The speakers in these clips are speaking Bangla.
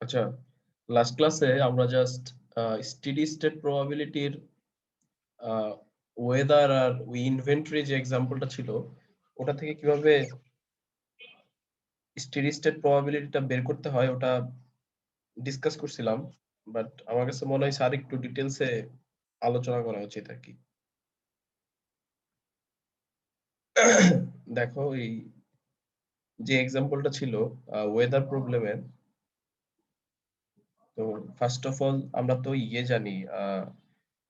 আচ্ছা, লাস্ট ক্লাসে আমরা জাস্ট স্টেডি স্টেট প্রবাবিলিটির ওয়েদার আর ওই ইনভেন্টরি যে এক্সাম্পলটা ছিল ওটা থেকে কিভাবে স্টেডি স্টেট প্রবাবিলিটিটা বের করতে হয় ওটা ডিসকাস করছিলাম। বাট আমার কাছে মনে হয় স্যার একটু ডিটেলসে আলোচনা করা উচিত আর কি। দেখো, এই যে এক্সাম্পলটা ছিল ওয়েদার প্রবলেমের, তো ফার্স্ট অফ অল আমরা তো জানি,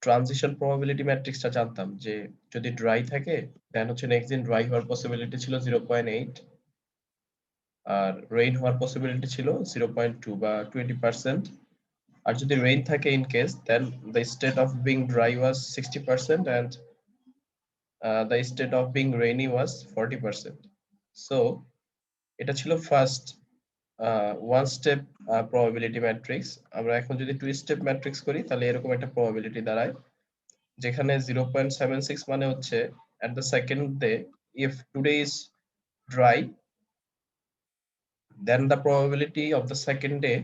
ট্রানজিশন প্রবাবিলিটি ম্যাট্রিক্সটা জানতাম যে যদি ড্রাই থাকে দেন হচ্ছে নেক্সট দিন ড্রাই হওয়ার পসিবিলিটি ছিল 0.8, আর রেইন হওয়ার পসিবিলিটি ছিল 0.2 বা 20%। আর যদি রেইন থাকে in case, then the state of being dry was 60% and the state of being rainy was 40%. So এটা ছিল first one step probability matrix. আমরা এখন যদি টু স্টেপ ম্যাট্রিক্স করি তাহলে এরকম একটা প্রবাবিলিটি দাঁড়ায়, যেখানে 0.76 মানে হচ্ছে at the second day if today is dry then the probability of the second day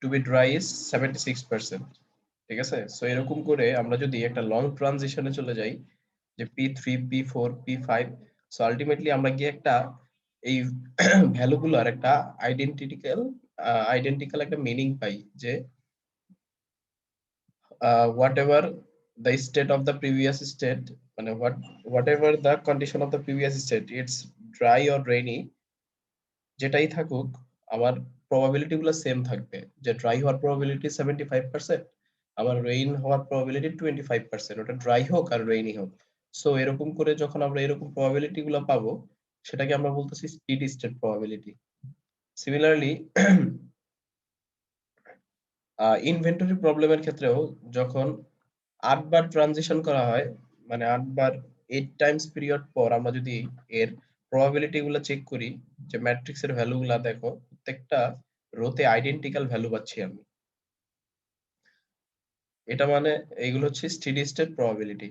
to be dry is 76%। ঠিক আছে, সো এরকম করে আমরা যদি একটা লং ট্রানজিশনে চলে যাই যে P3 P4 P5, so ultimately আমরা গিয়ে একটা এই ভ্যালুগুলোর একটা আইডেন্টিক্যাল একটা মিনিং পাই যে whatever the state of the previous state, মানে whatever the condition of the previous state, it's dry or rainy, যেটাই থাকুক আমার প্রবাবিলিটি গুলো সেম থাকবে। যে ড্রাই হওয়ার প্রবাবিলিটি 75%, আবার রেইন হওয়ার প্রবাবিলিটি 25%, ওটা ড্রাই হোক আর রেইনি হোক। সো এরকম করে যখন আমরা এরকম প্রবাবিলিটি গুলো পাবো সেটাকে আমরা বলতেছি steady state probability. Similarly inventory প্রবলেমের ক্ষেত্রেও যখন 8 বার ট্রানজিশন করা হয়, মানে 8 বার 8 টাইমস পিরিয়ড পর আমরা যদি এর প্রবাবিলিটি গুলো চেক করি, যে ম্যাট্রিক্সের ভ্যালু গুলা দেখো প্রত্যেকটা রোতে আইডেন্টিক্যাল ভ্যালু পাচ্ছি আমি। এটা মানে এইগুলো হচ্ছে স্টেডি স্টেট প্রবাবিলিটি।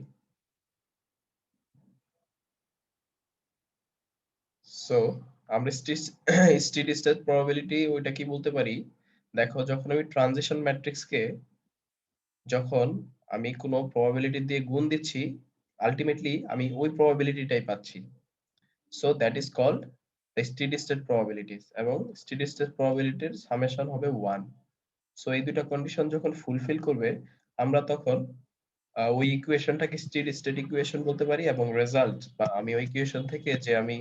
সো আমরা স্টেডি স্টেট প্রবাবিলিটি ওইটা কি বলতে পারি, দেখো যখন আমি ট্রানজিশন ম্যাট্রিক্সকে যখন আমি কোনো প্রবাবিলিটি দিয়ে গুণ দিচ্ছি, আলটিমেটলি আমি ওই প্রবাবিলিটিটাই পাচ্ছি। So that is called the steady state probabilities, এবং স্টেডি স্টেট প্রবাবিলিটির সামেশন হবে 1। সো এই দুইটা কন্ডিশন যখন ফুলফিল করবে আমরা তখন ওই ইকুয়েশনটাকে স্টেডি স্টেট ইকুয়েশন বলতে পারি, এবং রেজাল্ট বা আমি ওই ইকুয়েশন থেকে যে আমি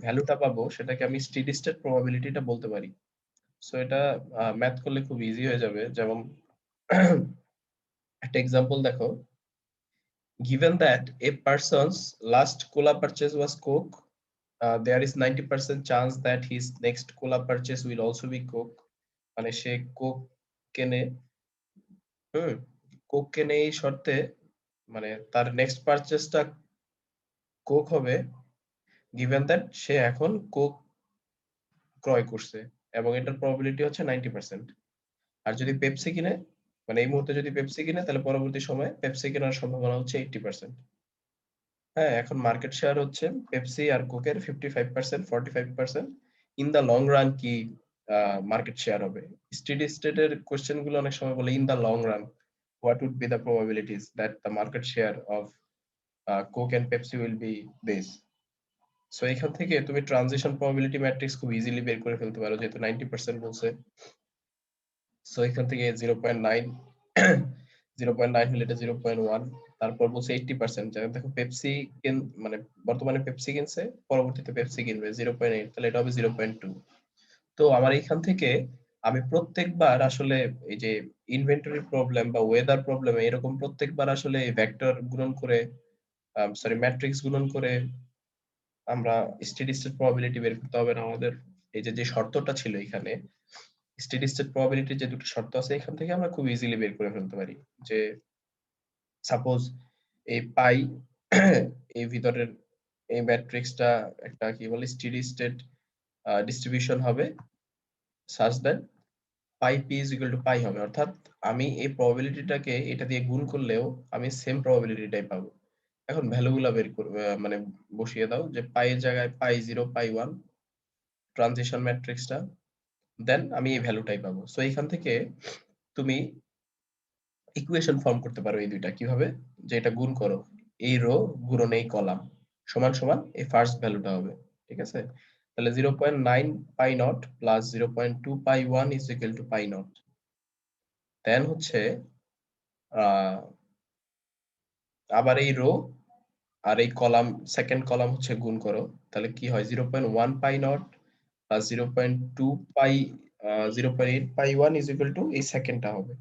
ভ্যালুটা পাবো সেটাকে আমি স্টেডি স্টেট প্রবাবিলিটিটা বলতে পারি। সো এটা ম্যাথ করলে খুব ইজি হয়ে যাবে। যেমন একটা এক্সাম্পল দেখো, given that a person's last cola purchase was Coke, there is 90% chance that his next cola purchase will also be Coke। মানে সে কোক কেনে, হুম, কোক কেনে এই শর্তে, মানে তার নেক্সট পারচেসটা কোক হবে, গিভেন দ্যাট সে এখন কোক ক্রয় করছে এবং এটার প্রবাবিলিটি হচ্ছে 90%। আর যদি পেপসি কিনে, মানে এই মুহূর্তে যদি পেপসি কিনে তাহলে পরবর্তী সময়ে পেপসি কেনার সম্ভাবনা হচ্ছে 80%। হ্যাঁ, এখন মার্কেট শেয়ার হচ্ছে পেপসি আর কোকের 55%, 45%। ইন দা লং রান কি মার্কেট শেয়ার হবে? স্টেডি স্টেটের কোশ্চেন গুলো অনেক সময় বলে in the long run what would be the probabilities that the market share of Coke and Pepsi will be this? So এখান থেকে তুমি ট্রানজিশন প্রবাবিলিটি ম্যাট্রিক্স খুব ইজিলি বের করে ফেলতে পারো, যেহেতু 90% বলছে। সো এখান থেকে 0.9, 0.9 হলে এটা 0.1, তারপর বলছে 80%। দেখো পেপসি মানে বর্তমানে পেপসি কিনছে, পরবর্তীতে পেপসি কিনবে 0.8, তাহলে এটা হবে 0.2। তো আমার এখান থেকে আমি প্রত্যেকবার আসলে এই যে ইনভেন্টরি প্রবলেম বা ওয়েদার প্রবলেম এরকম প্রত্যেকবার আসলে ভেক্টর গুণন করে, সরি ম্যাট্রিক্স গুণন করে আমরা স্টেডি স্টেট প্রবাবিলিটি বের করতে হবে না আমাদের। এই যে শর্তটা ছিল এখানে, স্টেডি স্টেট প্রবাবিলিটির যে দুটো শর্ত আছে এখান থেকে আমরা খুব ইজিলি বের করে ফেলতে পারি। যে সাপোজ এই পাই এই ভিতরের এই ম্যাট্রিক্সটা একটা কি বলে স্টেডি স্টেট ডিস্ট্রিবিউশন হবে such that pi P is equal to pi হবে, অর্থাৎ আমি এই প্রবাবিলিটিটাকে এটা দিয়ে গুণ করলেও আমি সেম প্রবাবিলিটিটাই পাবো। এখন ভ্যালুগুলা বের করবে, মানে বসিয়ে দাও যে পাই এর জায়গায় পাই 0, পাই 1, ট্রানজিশন ম্যাট্রিক্সটা, দেন আমি এই ভ্যালুটাই পাবো। সো এখান থেকে তুমি ইকুয়েশন ফর্ম করতে পারো এই দুইটা কিভাবে, যে এটা গুণ করো এই রো গুণন এই কলাম সমান সমান এই ফার্স্ট ভ্যালুটা হবে, ঠিক আছে? তাহলে 0.9 pi naught plus 0.2 pi 1 is equal to pi naught. Then হচ্ছে আবার এই রো আর এই কলাম সেকেন্ড কলাম হচ্ছে গুণ করো, তাহলে কি হয় 0.1 pi naught plus 0.2 pi 0.8 pi 1 is equal to এই সেকেন্ডটা হবে।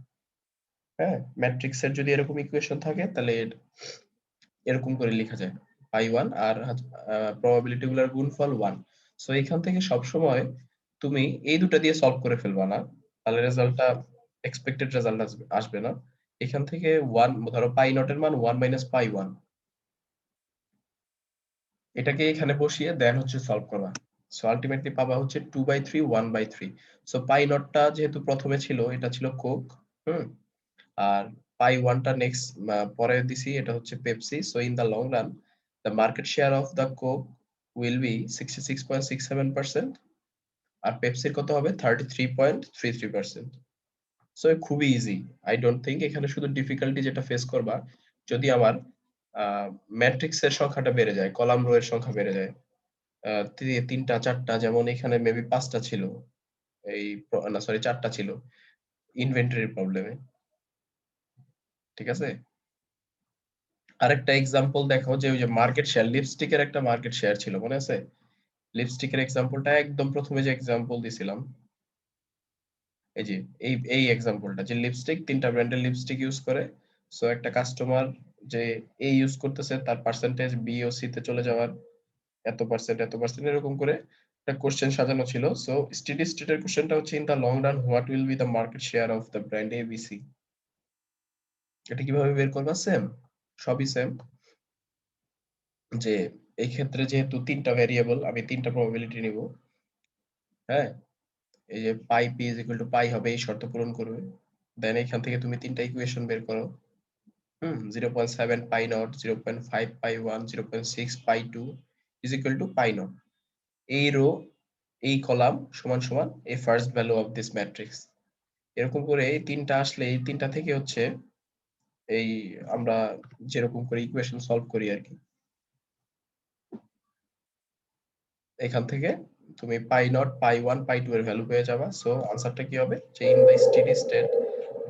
হ্যাঁ, ম্যাট্রিক্সের যদি এরকম ইকুয়েশন থাকে তাহলে এরকম করে লেখা যায় পাই 1 আর প্রবাবিলিটি গুলোর গুণফল 1। সো এখান থেকে সব সময় তুমি এই দুটো দিয়ে সলভ করে ফেলবা না, তাহলে রেজাল্টটা এক্সপেক্টেড রেজাল্ট আসবে না। এখান থেকে 1 ধরো পাই নট এর মান 1 মাইনাস পাই 1, এটাকে এখানে বসিয়ে দেন হচ্ছে সলভ করবা। সো আলটিমেটলি পাবা হচ্ছে 2/3 1/3। সো পাই নটটা যেহেতু প্রথমে ছিল এটা ছিল কোক, হুম, আর পাই ওয়ানটা নেক্সট পরে দিছি এটা হচ্ছে Pepsi. So in the long run the market share of the Coke will be 66.67%, আর পেপসির কত হবে 33.33%। সো খুবই ইজি। আই ডোন্ট থিঙ্ক এখানে শুধু ডিফিকাল্টি যেটা ফেস করবা যদি আমার ম্যাট্রিক্সের সংখ্যাটা বেড়ে যায়, কলাম রো এর সংখ্যা বেড়ে যায়, তিনটা চারটা, যেমন এখানে মেবি পাঁচটা ছিল, এই না সরি চারটা ছিল ইনভেন্টরির প্রবলেমে, ঠিক আছে? আরেকটা এক্সাম্পল দেখো যে ওই যে মার্কেট শেয়ার, লিপস্টিকের একটা মার্কেট শেয়ার ছিল মনে আছে? লিপস্টিকের এক্সাম্পলটা একদম প্রথমে যে এক্সাম্পল দিছিলাম, এই যে এই এক্সাম্পলটা, যে লিপস্টিক তিনটা ব্র্যান্ডের লিপস্টিক ইউজ করে। সো একটা কাস্টমার যে এ ইউজ করতেছে তার পার্সেন্টেজ বি ও সি তে চলে যাওয়ার এত পার্সেন্ট এরকম করে একটা কোশ্চেন সাজানো ছিল। সো স্টেডি স্টেটের কোশ্চেনটা হচ্ছে in the long run what will be the market share of the brand ABC. এটা কিভাবে বের করবা? সেম, সবই সেম। যে এই ক্ষেত্রে যেহেতু তিনটা ভেরিয়েবল, আমি তিনটা প্রবাবিলিটি নিব। হ্যাঁ, এই যে পাই P is equal to pi হবে, এই শর্ত পূরণ করবে। দেন এখান থেকে তুমি তিনটা ইকুয়েশন বের করো। 0.7 pi naught, 0.5 pi 1, 0.6 pi 2 is equal to pi naught. এই রো এই কলাম সমান সমান এই first value of this matrix. এরকম করে এই তিনটা আসলে এই তিনটা থেকে হচ্ছে এই আমরা যেরকম করে ইকুয়েশন সলভ করি আর কি, এখান থেকে তুমি পাই নট পাই 1 পাই 2 এর ভ্যালু পেয়ে যাবা। সো আনসারটা কি হবে, যে in the steady state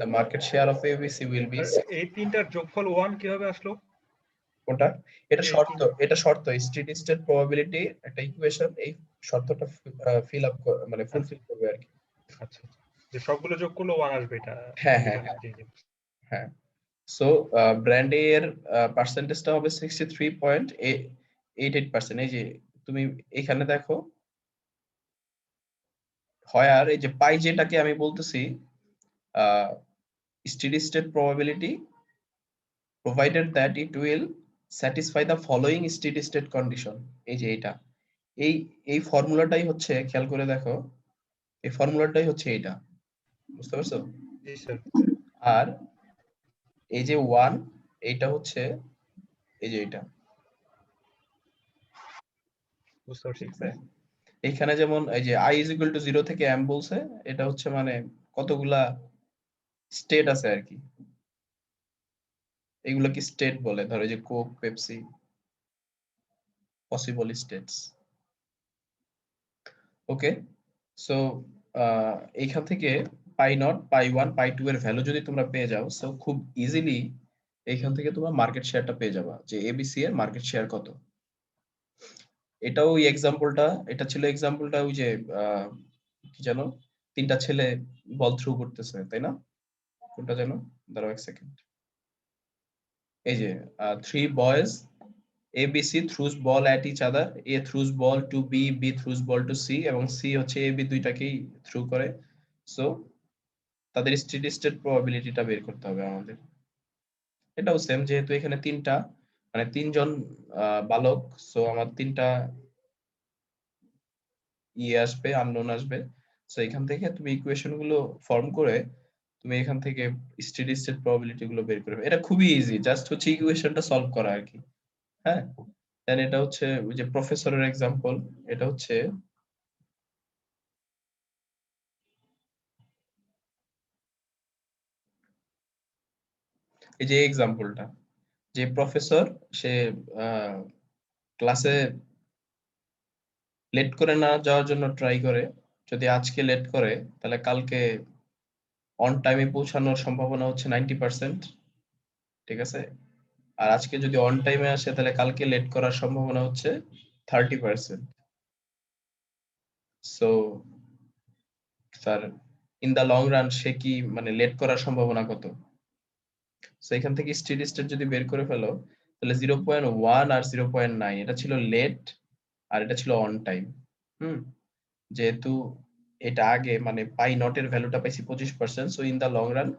the market share of ABC will be. আর এই তিনটার যোগফল 1 কিভাবে আসলো? কোনটা? এটা এই শর্ত, এটা শর্ত স্টেডি স্টেট প্রবাবিলিটি একটা ইকুয়েশন, এই শর্তটা ফিল আপ মানে আচ্ছা ফুলফিল করবে আর কি। আচ্ছা আচ্ছা। যে সবগুলো যোগ করলে 1 আসবে এটা। হ্যাঁ হ্যাঁ এটা হ্যাঁ জি জি। হ্যাঁ। সো ব্র্যান্ড এ এর পার্সেন্টেজটা হবে 63.88%। এই যে তুমি এখানে দেখো হয়, আর এই যে পাই যেটাকে আমি বলতেছি steady state probability provided that it will satisfy the following steady state condition। এই যে এটা এই এই ফর্মুলাটাই হচ্ছে, খেয়াল করে দেখো, এই ফর্মুলাটাই হচ্ছে এটা, বুঝতে পারছো? জি স্যার। আর এই যে 1 এইটা হচ্ছে এই যে এটা, বুঝতে পারছি। ঠিক আছে? এইখানে যেমন এই যে i is equal to 0 থেকে m বলছে, এটা হচ্ছে মানে কতগুলা স্টেট আছে আর কি, এগুলো কি স্টেট বলে, ধরো এই যে কোক পেপসি পসিবল স্টেটস। ওকে, সো এইখান থেকে পাই নট পাই 1 পাই 2 এর ভ্যালু যদি তোমরা পেয়ে যাও, সো খুব ইজিলি এইখান থেকে তোমরা মার্কেট শেয়ারটা পেয়ে যাবা, যে এবিসি এর মার্কেট শেয়ার কত। এটাও ওই এক্সাম্পলটা, এটা ছিল এক্সাম্পলটা ওই যে কি জানো, তিনটা ছেলে বল থ্রু করতেছে তাই না? কোনটা জানো, দাঁড়াও এক সেকেন্ড। এই যে three boys ABC throws ball at each other, A throws ball to B, B throws ball to C, এবং C হচ্ছে AB দুইটাকেই থ্রু করে। সো তাদের স্টেডি স্টেট প্রবাবিলিটিটা বের করতে হবে আমাদের। এটাও সেম, যেহেতু এখানে তিনটা মানে তিনজন বালক, সো আমার তিনটা ইয়ে আসবে, আননোন আসবে। সো এখান থেকে তুমি ইকুয়েশন গুলো ফর্ম করে তুমি এখান থেকে স্টেডি স্টেট প্রবাবিলিটি গুলো বের করবে। এটা খুবই ইজি, জাস্ট হচ্ছে ইকুয়েশনটা সলভ করা আর কি। হ্যাঁ, দেন এটা হচ্ছে ওই যে প্রফেসরের এক্সাম্পল, এটা হচ্ছে এই যে এক্সাম্পলটা, যে প্রফেসর সে ক্লাসে লেট করে না যাওয়ার জন্য ট্রাই করে, যদি আজকে লেট করে তাহলে কালকে অন টাইমে পৌঁছানোর সম্ভাবনা হচ্ছে 90%, ঠিক আছে? আর আজকে যদি অন টাইমে আসে তাহলে কালকে লেট করার সম্ভাবনা হচ্ছে 30%। So sir, in the long run সে কি মানে লেট করার সম্ভাবনা কত? সো এখান থেকে স্টেডি স্টেট যদি বের করে ফেলো তাহলে 0.1 আর 0.9 এটা ছিল লেট আর এটা ছিল অন টাইম। হুম, যেহেতু এটা আগে মানে পাই নট এর ভ্যালুটা পাইছি 25%, so in the long run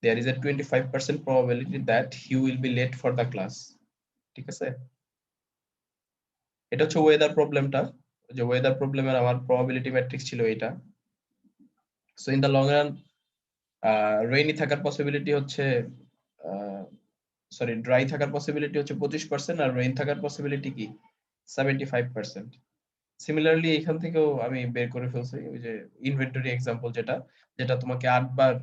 there is a 25% probability that he will be late for the class, ঠিক আছে? এটা হচ্ছে ওয়েদার প্রবলেমটা, যে ওয়েদার প্রবলেমের আমার প্রবাবিলিটি ম্যাট্রিক্স ছিল এটা। So in the long run rainy থাকার পসিবিলিটি হচ্ছে সরি ড্রাই থাকার পসিবিলিটি হচ্ছে 25% আর রেইন থাকার পসিবিলিটি কি 75%। সিমিলারলি এখান থেকেও আমি বের করে ফেলছি ওই যে ইনভেন্টরি এক্সাম্পল, যেটা যেটা তোমাকে 8 বার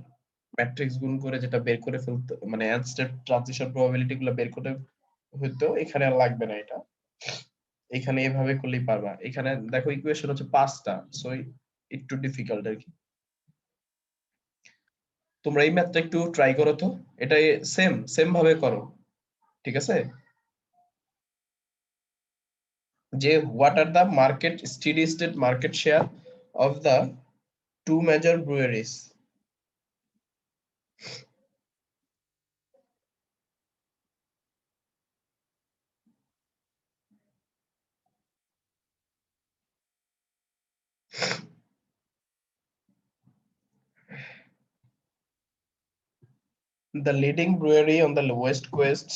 ম্যাট্রিক্স গুণ করে যেটা বের করে ফেলতে মানে এন্ড স্টেট ট্রানজিশন প্রবাবিলিটি গুলো বের করতে হইতো, এখানে আর লাগবে না এটা, এখানে এভাবে করলেই পারবা। এখানে দেখো ইকুয়েশন হচ্ছে 5টা, সো একটু ডিফিকাল্ট আর কি। তোমরা এই ম্যাথটা একটু ট্রাই করো তো, এটা সেম সেম ভাবে করো, ঠিক আছে? যে what are the market steady state market share of the two major breweries? The leading brewery on the West Coast,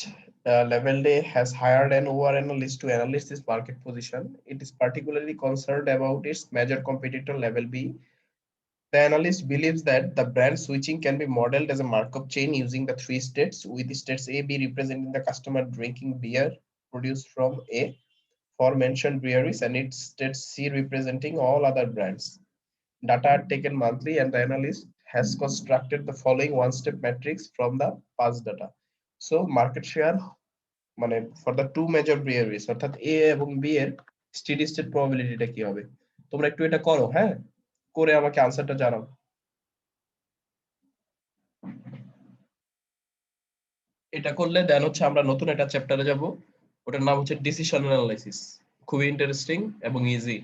Level Day, has hired an over analyst to analyze this market position. It is particularly concerned about its major competitor, Level B. The analyst believes that the brand switching can be modeled as a Markov chain using the three states, with states A, B representing the customer drinking beer produced from A aforementioned breweries, and its state C representing all other brands. Data are taken monthly, and the analyst has constructed the following one-step matrix from the past data. So market share মানে for the two major breweries অর্থাৎ A এবং B এর steady state probability টা কি হবে? তোমরা একটু এটা করো, হ্যাঁ, করে আমাকে আনসারটা জানাও। এটা করলে দেন হচ্ছে আমরা নতুন একটা চ্যাপ্টারে যাব, ওটার নাম হচ্ছে ডিসিশন অ্যানালাইসিস। খুবই ইন্টারেস্টিং এবং ইজি,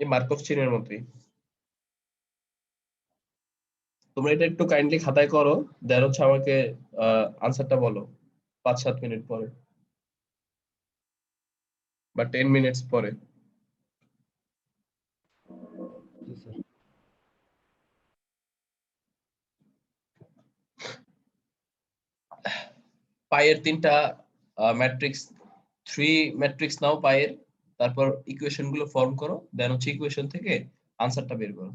এই মার্কভ চেইনের মতোই। তোমরা এটা একটু কাইন্ডলি খাতায় করো, দেন হচ্ছে আমাকে আনসারটা বলো 5-7 মিনিট পরে বা 10 মিনিটস পরে। জি স্যার। পাইয়ের 3টা ম্যাট্রিক্স, 3 ম্যাট্রিক্স নাও পাইয়ের, তারপর ইকুয়েশন গুলো ফর্ম করো, দেন হচ্ছে ইকুয়েশন থেকে আনসারটা বের করো।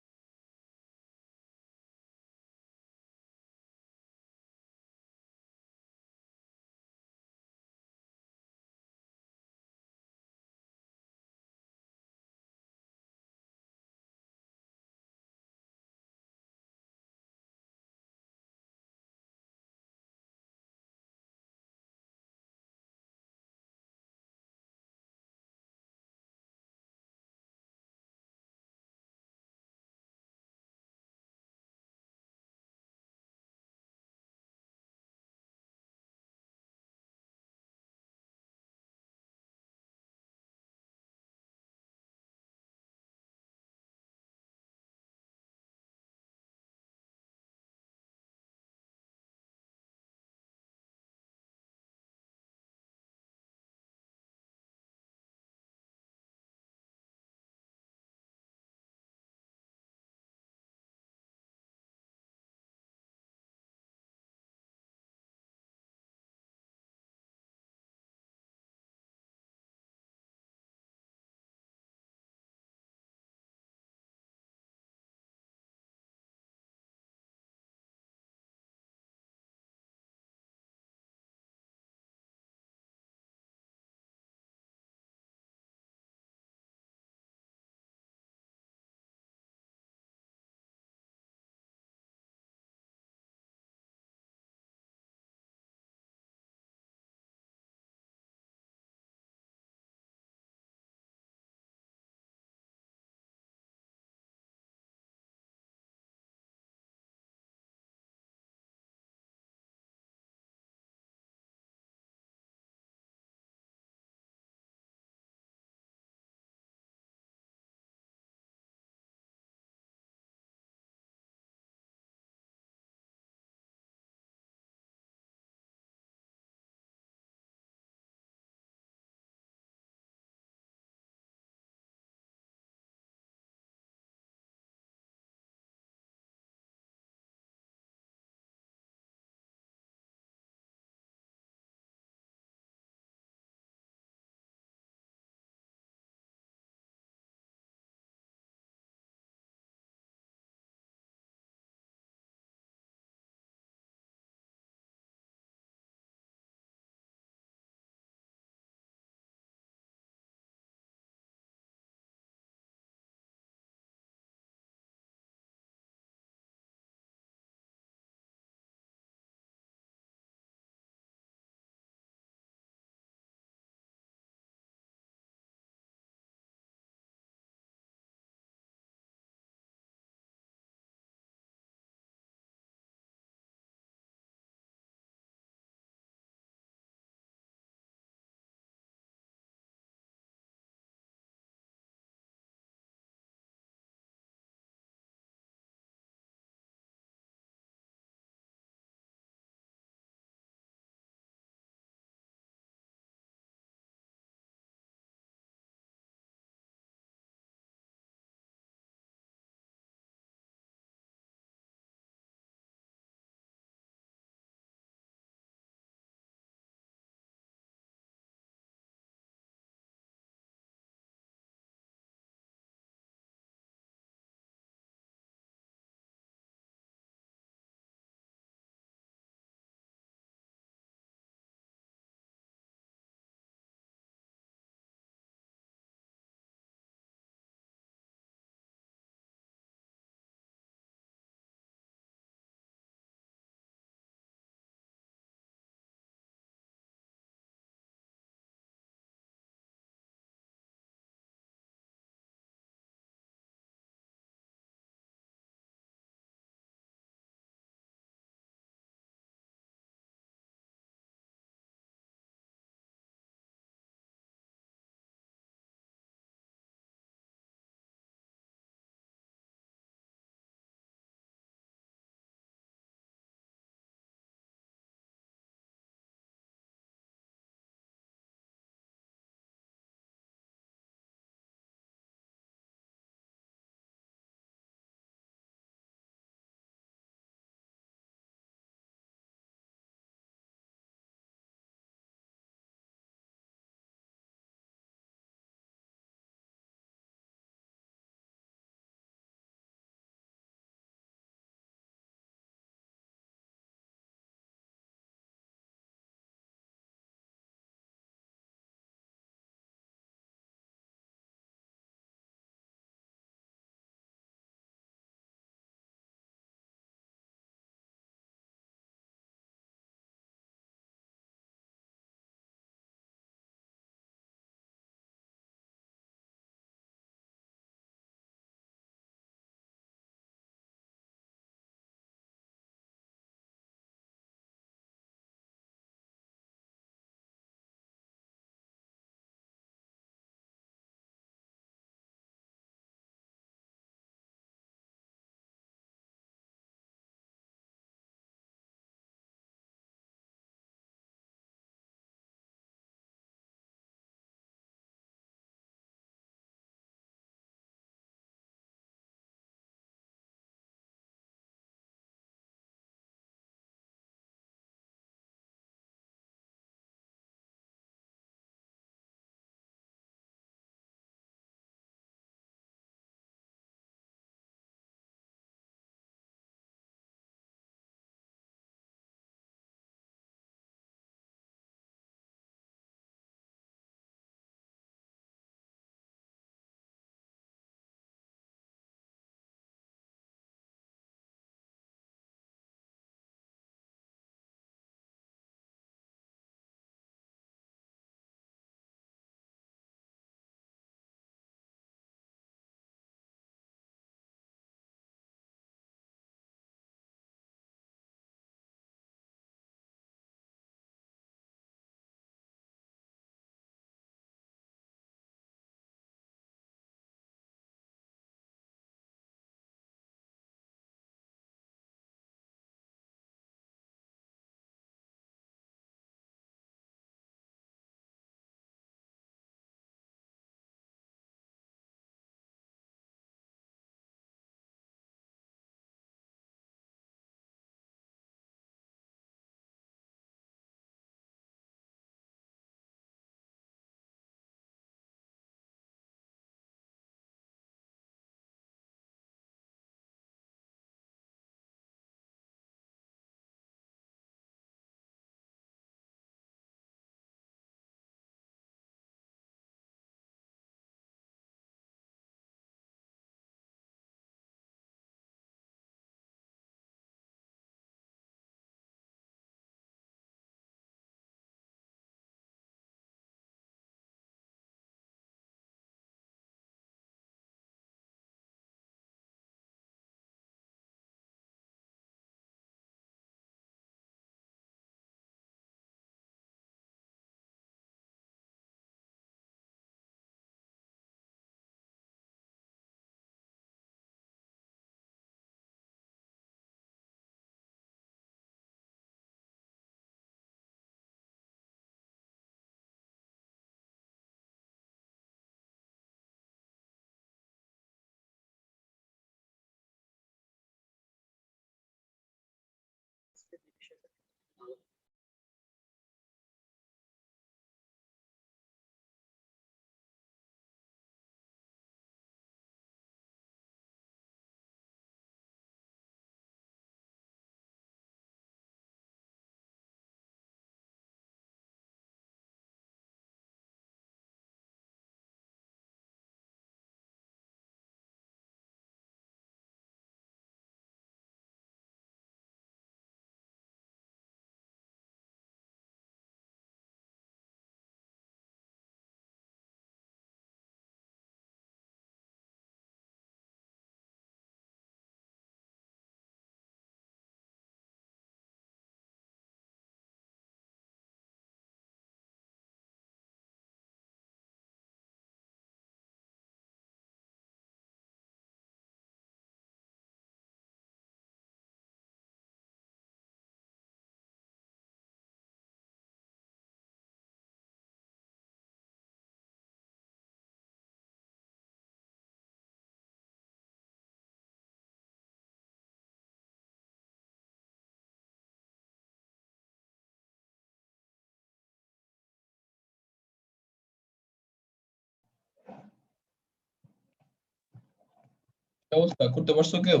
কি অবস্থা, করতে পারছো কেউ?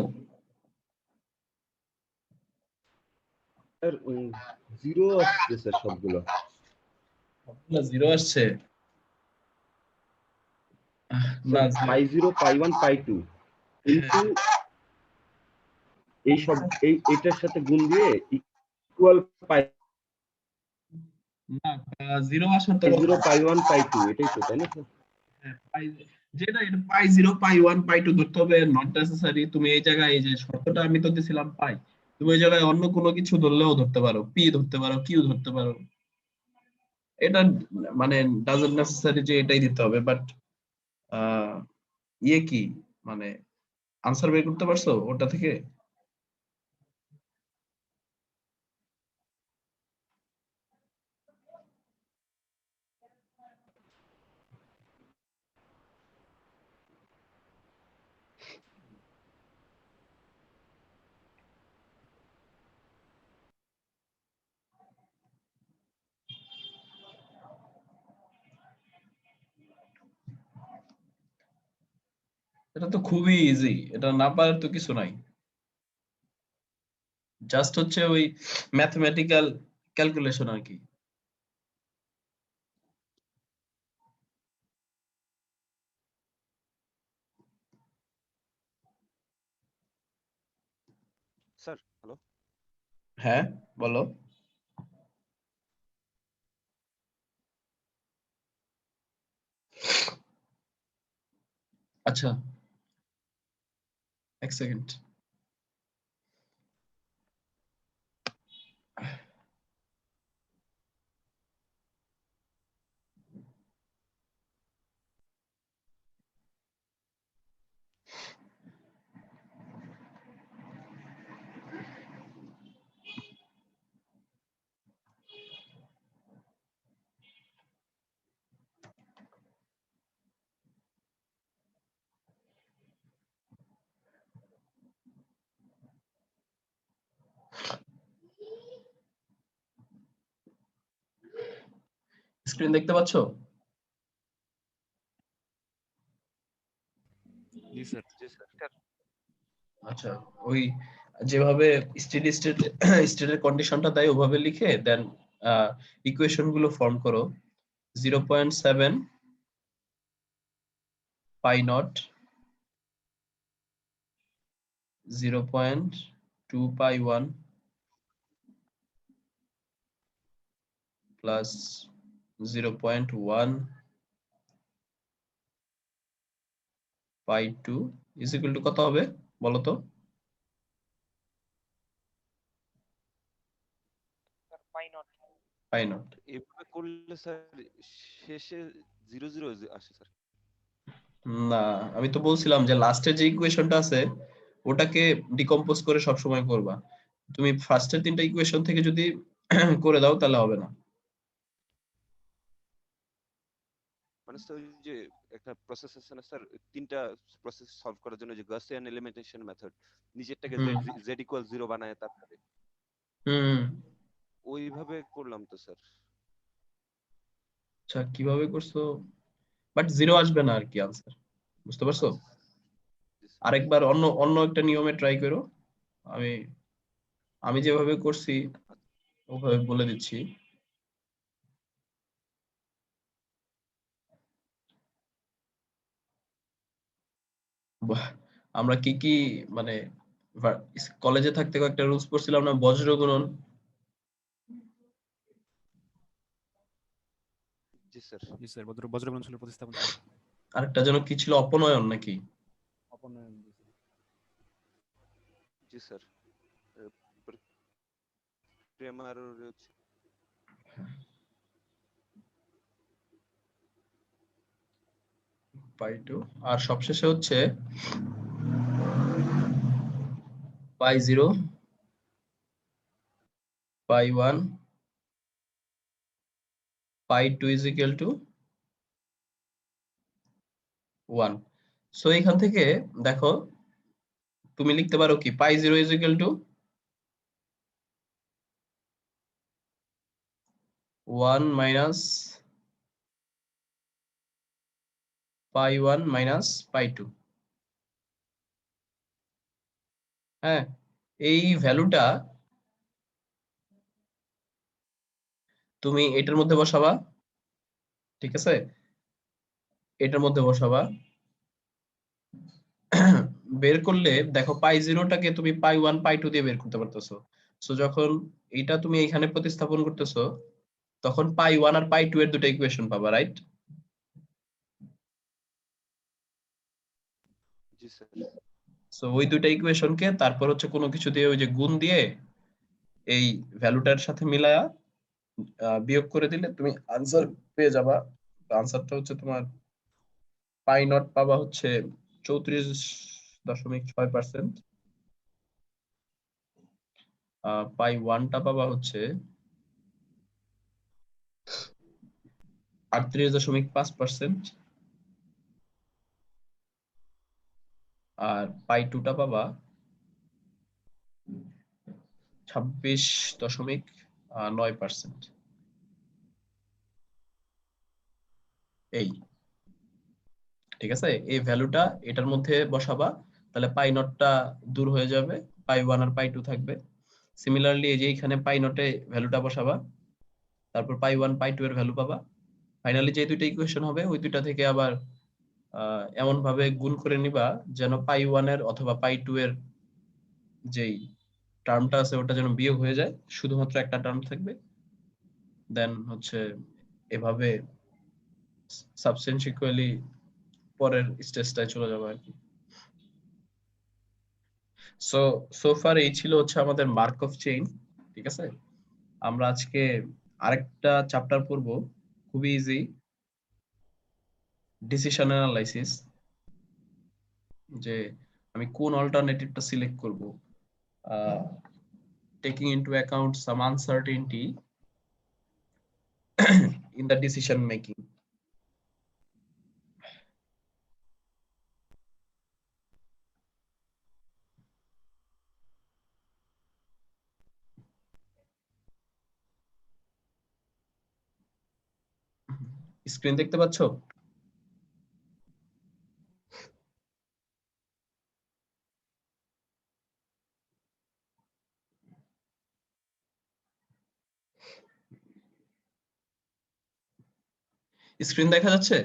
স্যার জিরো আসছে স্যার সবগুলো। না, জিরো আসছে। না, স্যার পাই 0 পাই 1 পাই 2 কিন্তু এই সব এটার সাথে গুণ দিয়ে ইকুয়াল পাই না, জিরো আসার তো 0 কথা। পাই 1 পাই 2 এটাই তো, তাই না স্যার? হ্যাঁ, যেটা এটা পাই zero pi one pi two ধরতে হবে, নট নেসেসারি। তুমি এই জায়গায় এই যে শর্তটা আমি তো দিছিলাম পাই, তুমি এই জায়গায় অন্য কোনো কিছু ধরলেও ধরতে পারো, পি ধরতে পারো, কিউ ধরতে পারো। এটা মানে ডাজন্ট নেসেসারি যে এটাই দিতে হবে, বাট ইয়ে কি মানে আনসার বের করতে পারছো ওটা থেকে? এটা তো খুবই ইজি, এটা না পারার তো কিছু নাই। জাস্ট হচ্ছে ওই ম্যাথমেটিক্যাল ক্যালকুলেশন আর কি। Sir hello. হ্যাঁ, বলো। আচ্ছা, এক সেকেন্ড। স্ক্রিন দেখতে পাচ্ছো? জি স্যার। জি স্যার। আচ্ছা, ওই যেভাবে স্টেডি স্টেটের কন্ডিশনটা দেয় ওভাবে লিখে দেন ইকুয়েশন গুলো ফর্ম করো। 0.7 pi naught, 0.2 pi 1 plus 0.1 pi 2 is equal to কত হবে বলো তো? Pi naught. এভাবে করলে স্যার শেষে 0 0 আসে স্যার। না, আমি তো বলছিলাম যে লাস্টের যে ইকুয়েশনটা আছে ওটাকে ডিকম্পোজ করে সব সময় করবা। তুমি ফার্স্টের তিনটা ইকুয়েশন থেকে যদি করে দাও তাহলে হবে না। মানে স্যার ওই যে একটা প্রসেস আছে না স্যার, তিনটা প্রসেস সলভ করার জন্য যে গাউসিয়ান এলিমিনেশন মেথড, নিজেরটাকে হুম z ইকুয়াল 0 বানায় তারপরে হুম। ওইভাবে করলাম তো স্যার। আচ্ছা, কিভাবে করছো? বাট জিরো আসবে না আর কি আনসার, বুঝতে পারছো? আচ্ছা জি স্যার। আরেকবার অন্য অন্য একটা নিয়মে ট্রাই করো। আমি আমি যেভাবে করছি ওভাবে বলে দিচ্ছি। বাহ, আমরা কি কি মানে কলেজে থাকতে একটা রুলস পড়ছিলাম না, বজ্র গুণন। জি স্যার। জি স্যার, বজ্রগুণন ছিল প্রতিস্থাপন ছিল। আরেকটা যেন কি ছিল, অপনয়ন নাকি? অপনয়ন। জি স্যার। প্রেমার হচ্ছে পাই টু। আর সবশেষে হচ্ছে pi zero pi one pi two is equal to 1। So এখান থেকে দেখো তুমি লিখতে পারো কি, pi zero is equal to 1 minus pi 1 minus pi 2। হ্যাঁ, এই ভ্যালুটা তুমি এটার মধ্যে বসাবা, ঠিক আছে, এটার মধ্যে বসাবা। বের করলে দেখো পাই জিরোটাকে তুমি পাই 1 পাই 2 দিয়ে বের করতে পারতেছো। সো যখন এটা তুমি এখানে প্রতিস্থাপন করতেছো তখন পাই 1 আর পাই 2 এর দুটো ইকুয়েশন পাবা, রাইট? জি স্যার। সো ওই দুটো ইকুয়েশনকে তারপর হচ্ছে কোনো কিছু দিয়ে ওই যে গুণ দিয়ে এই ভ্যালুটার সাথে মিলায়া বিয়োগ করে দিলে তুমি আনসার পেয়ে যাবা। আনসারটা হচ্ছে তোমার পাই নট পাবা হচ্ছে 34.6%, পাই ওয়ানটা পাবা হচ্ছে 38.5%, আর পাই টুটা পাবা 26.9%। এই ঠিক আছে, এই ভ্যালুটা এটার মধ্যে বসাবা, তাহলে পাই নটটা দূর হয়ে যাবে, পাই 1 আর পাই 2 থাকবে। সিমিলারলি এই যে এখানে পাই নটে ভ্যালুটা বসাবা, তারপর পাই 1 পাই 2 এর ভ্যালু পাবা। ফাইনালি যে দুইটা ইকুয়েশন হবে ওই দুইটা থেকে আবার এমন ভাবে গুণ করে নিবা যেন পাই 1 এর অথবা পাই 2 এর যেই টার্মটা আছে ওটা যেন বিয়োগ হয়ে যায়, শুধুমাত্র একটা টার্ম থাকবে। দেন হচ্ছে এভাবে সাবস্টেন্সিকুয়ালি পরের স্টেজটায় চলে যাবে আর কি। সো ফার এই ছিল হচ্ছে আমাদের মার্কভ চেইন, ঠিক আছে। আমরা আজকে আরেকটা চ্যাপ্টার পড়বো, খুবই ইজি, ডিসিশন অ্যানালাইসিস, যে আমি কোন অল্টারনেটিভটা সিলেক্ট করব, taking into account some uncertainty in the decision making. Screen দেখতে পাচ্ছো? স্ক্রিন দেখা যাচ্ছে?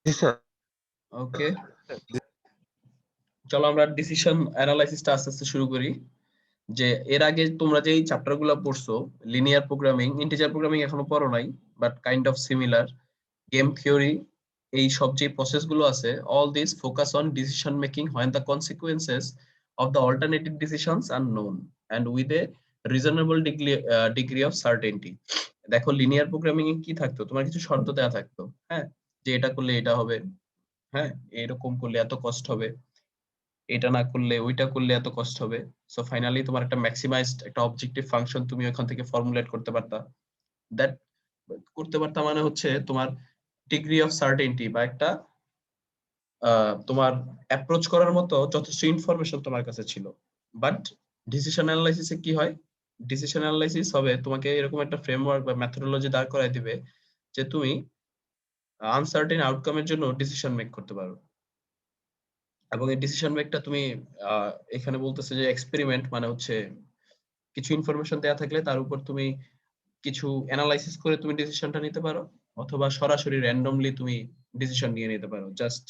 জি স্যার। ওকে, চলো আমরা ডিসিশন অ্যানালাইসিসটা আস্তে আস্তে শুরু করি। যে এর আগে তোমরা যেই চ্যাপ্টার গুলো পড়ছো, লিনিয়ার প্রোগ্রামিং, ইন্টিজার প্রোগ্রামিং এখনো পড়ো নাই, but kind of similar, game theory, এই সব যে প্রসেস গুলো আছে, all this focus on decision making when the consequences of the alternative decisions are known and with a reasonable degree of certainty. দেখো লিনিয়ার প্রোগ্রামিং এ কি থাকতো, তোমার কিছু শর্ত দেওয়া থাকতো, হ্যাঁ, যে এটা করলে এটা হবে, হ্যাঁ, এরকম করলে এত কষ্ট হবে, এটা না করলে ওইটা করলে এত কষ্ট হবে। সো ফাইনালি তোমার একটা ম্যাক্সিমাইজড একটা অবজেক্টিভ ফাংশন তুমি ওখান থেকে ফর্মুলেট করতে পারতা। দ্যাট করতে পারতা মানে হচ্ছে তোমার ডিগ্রি অফ সার্টেনটি বা একটা তোমার অ্যাপ্রোচ করার মতো যথেষ্ট ইনফরমেশন তোমার কাছে ছিল। বাট ডিসিশন অ্যানালাইসিসে কি হয়, ডিসিশন অ্যানালাইসিস হবে তোমাকে এরকম একটা ফ্রেমওয়ার্ক বা মেথোডোলজি দাঁড় করায় দিবে যে তুমি আনসার্টেন আউটকামের জন্য ডিসিশন মেক করতে পারো। এবং এই ডিসিশন মেকটা তুমি এখানে বলতেছে যে এক্সপেরিমেন্ট, মানে হচ্ছে কিছু ইনফরমেশন দেয়া থাকলে তার উপর তুমি কিছু অ্যানালাইসিস করে তুমি ডিসিশনটা নিতে পারো, অথবা সরাসরি র্যান্ডমলি তুমি ডিসিশন নিয়ে নিতে পারো। জাস্ট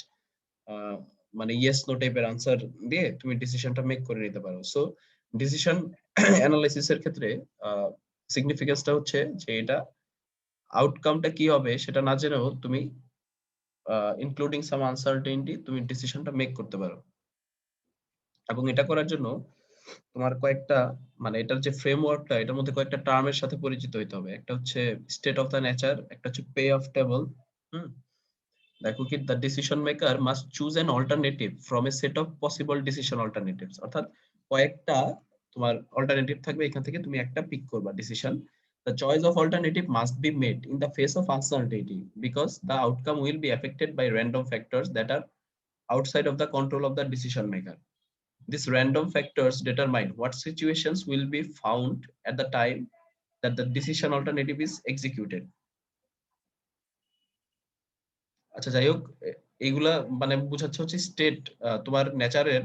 মানে ইয়েস নো টাইপের আনসার দিয়ে তুমি ডিসিশনটা মেক করে নিতে পারো। সো ডিসিশন অ্যানালাইসিসের ক্ষেত্রে সিগনিফিকেন্সটা হচ্ছে যে এটা আউটকামটা কি হবে সেটা না জেনেও তুমি ইনক্লুডিং সাম আনসার্টেনটি তুমি ডিসিশনটা মেক করতে পারো। এবং এটা করার জন্য তোমার কয়েকটা, মানে এটার যে ফ্রেমওয়ার্কটা, এটার মধ্যে কয়েকটা টার্মের সাথে পরিচিত হইতে হবে। একটা হচ্ছে স্টেট অফ দ্য নেচার, একটা হচ্ছে পে অফ টেবল। দেখো কি, the decision maker must choose an alternative from a set of possible decision alternatives. অর্থাৎ কয়েকটা তোমার অল্টারনেটিভ থাকবে, এখান থেকে তুমি একটা পিক করবা decision. The choice of alternative must be made in the face of uncertainty because the outcome will be affected by random factors that are outside of the control of the decision maker. These random factors determine what situations will be found at the time that the decision alternative is executed. আচ্ছা যাই হোক, এইগুলা মানে বোঝাচ্ছে হচ্ছে স্টেট, তোমার নেচারের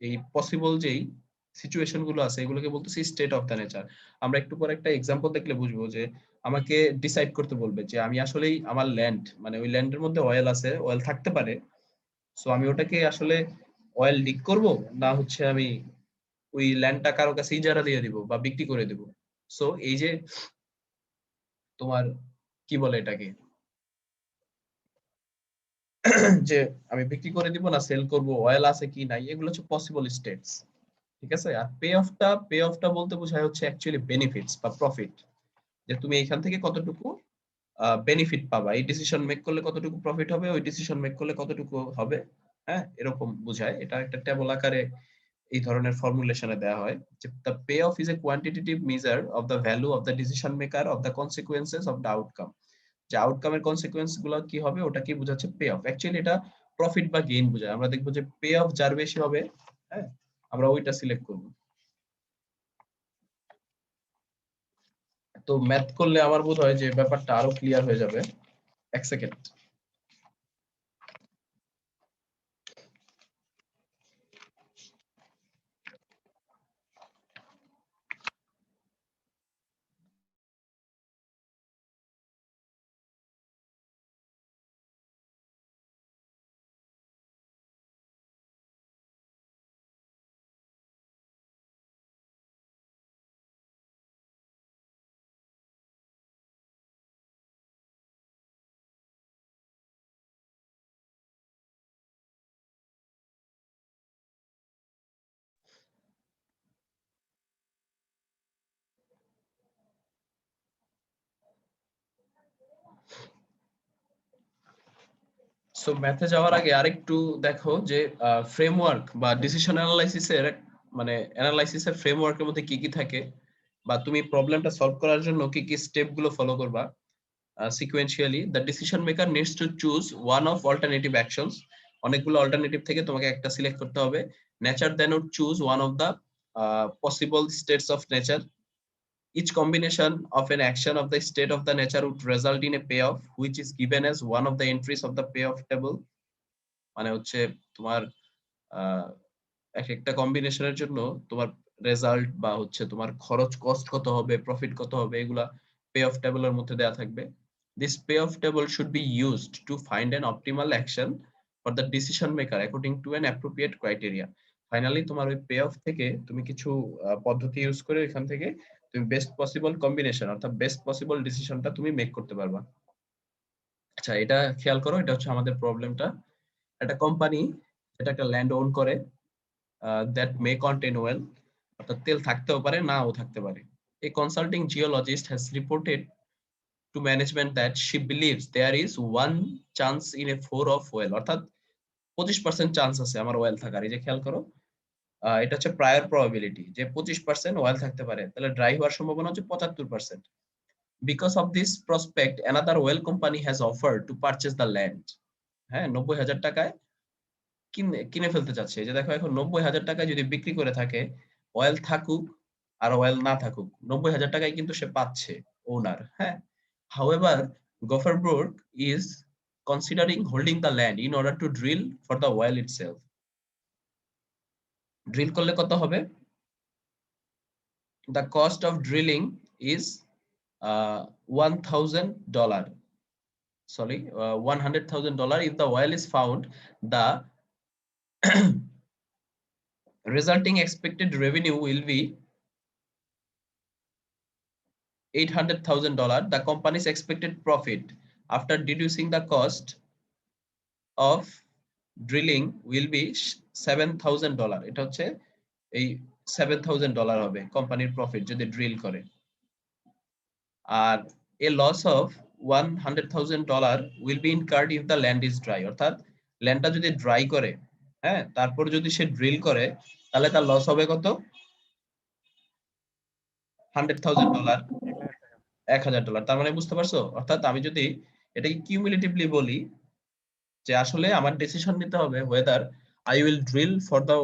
এই পসিবল যেই সিচুয়েশন গুলো আছে এগুলোকে বলতেছি স্টেট অফ দ্য নেচার। আমরা একটু পরে একটা এক্সাম্পল দেখলে বুঝবো যে আমাকে ডিসাইড করতে বলবে যে আমি আসলেই আমার ল্যান্ড মানে ওই ল্যান্ডের মধ্যে অয়েল আছে, অয়েল থাকতে পারে, সো আমি ওটাকে আসলে অয়েল লিক করব, না হচ্ছে আমি ওই ল্যান্ডটা কারো কাছে ইজারা দিয়ে দিব বা বিক্রি করে দিব। সো এই যে তোমার কি বলে এটাকে যে আমি বিক্রি করে দিব না সেল করব, অয়েল আছে কি নাই, এগুলো হচ্ছে পসিবল স্টেটস। ঠিক আছে। আর পে অফটা বলতে বোঝায় হচ্ছে অ্যাকচুয়ালি বেনিফিটস বা প্রফিট, যে তুমি এখান থেকে কতটুকু বেনিফিট পাবা, এই ডিসিশন মেক করলে কতটুকু প্রফিট হবে, ওই ডিসিশন মেক করলে কতটুকু হবে। হ্যাঁ, এরকম বোঝায়। এটা একটা টেবল আকারে এই ধরনের ফর্মুলেশনে দেওয়া হয় যে the pay off is a quantitative measure of the value of the decision maker of the consequences of the outcome. যে আউটকামের কনসিকুয়েন্স গুলো কি হবে ওটা কি বোঝাচ্ছে পে অফ। অ্যাকচুয়ালি এটা প্রফিট বা গেইন বোঝায়। আমরা দেখবো যে পে অফ যার বেশি হবে, হ্যাঁ, আমরা ওইটা সিলেক্ট করব। তো ম্যাথ করলে আমার বোধ হয় যে ব্যাপারটা আরো ক্লিয়ার হয়ে যাবে। এক সেকেন্ড। সো ম্যাথে যাওয়ার আগে আরেকটু দেখো যে ফ্রেমওয়ার্ক বা ডিসিশন অ্যানালাইসিসের মানে অ্যানালাইসিসের ফ্রেমওয়ার্কের মধ্যে কি কি থাকে, বা তুমি প্রবলেমটা সলভ করার জন্য কি কি স্টেপ গুলো ফলো করবা sequentially. The decision maker needs to choose one of alternative actions. অনেকগুলো অল্টারনেটিভ থেকে তোমাকে একটা সিলেক্ট করতে হবে। Nature then would choose one of the possible states of nature. Each combination of an action of the state of the nature would result in a payoff, which is given as one of the entries of the payoff table. মানে হচ্ছে তোমার এক একটা কম্বিনেশনের জন্য তোমার রেজাল্ট বা হচ্ছে তোমার খরচ কস্ট কত হবে, প্রফিট কত হবে, এগুলা পে অফ টেবলের মধ্যে দেওয়া থাকবে। This payoff table should be used to find an optimal action for the decision maker according to an appropriate criteria. Finally তোমার ওই পে অফ থেকে তুমি কিছু পদ্ধতি ইউজ করে এখান থেকে তুমি বেস্ট পসিবল কম্বিনেশন অর্থাৎ বেস্ট পসিবল ডিসিশনটা তুমি মেক করতে পারবা। আচ্ছা, এটা খেয়াল করো, এটা হচ্ছে আমাদের প্রবলেমটা। একটা কোম্পানি যেটা একটা ল্যান্ড ওন করে, that may contain oil, অর্থাৎ তেল থাকতেও পারে নাও থাকতে পারে। A consulting geologist has reported to management that she believes there is one chance in a 4 of oil, অর্থাৎ 25% চান্স আছে আমার অয়েল থাকার। এই যে খেয়াল করো, এটা হচ্ছে প্রায়র প্রবাবিলিটি যে 25% অয়েল থাকতে পারে, তাহলে ড্রাই হওয়ার সম্ভাবনা হচ্ছে 75%। Because of this prospect, another oil company has offered to purchase the land. হ্যাঁ, 90,000 টাকায় কিনে ফেলতে চাচ্ছে। এই যে দেখো, এখন 90,000 টাকায় যদি বিক্রি করে থাকে, অয়েল থাকুক আর অয়েল না থাকুক, 90,000 টাকায় কিন্তু সে পাচ্ছে ওনার। হ্যাঁ, however, Gothenburg is considering holding the land in order to drill for the oil itself. Drill করলে কত হবে? The cost of drilling is $1,000. Sorry, $100,000. If the oil is found, the resulting expected revenue will be $800,000. The company's expected profit after deducing the cost of drilling will be $7,000. এটা হচ্ছে এই $7,000 হবে কোম্পানির প্রফিট যদি ড্রিল করে। আর a loss of $100,000 will be incurred if the land is dry, অর্থাৎ ল্যান্ডটা যদি ড্রাই করে, হ্যাঁ, তারপর যদি সে ড্রিল করে, তাহলে তার লস হবে কত? $100,000, $1,000। তার মানে বুঝতে পারছো? অর্থাৎ আমি যদি এটাকে কিউমুলেটিভলি বলি যে আসলে আমার ডিসিশন নিতে হবে whether I will drill for the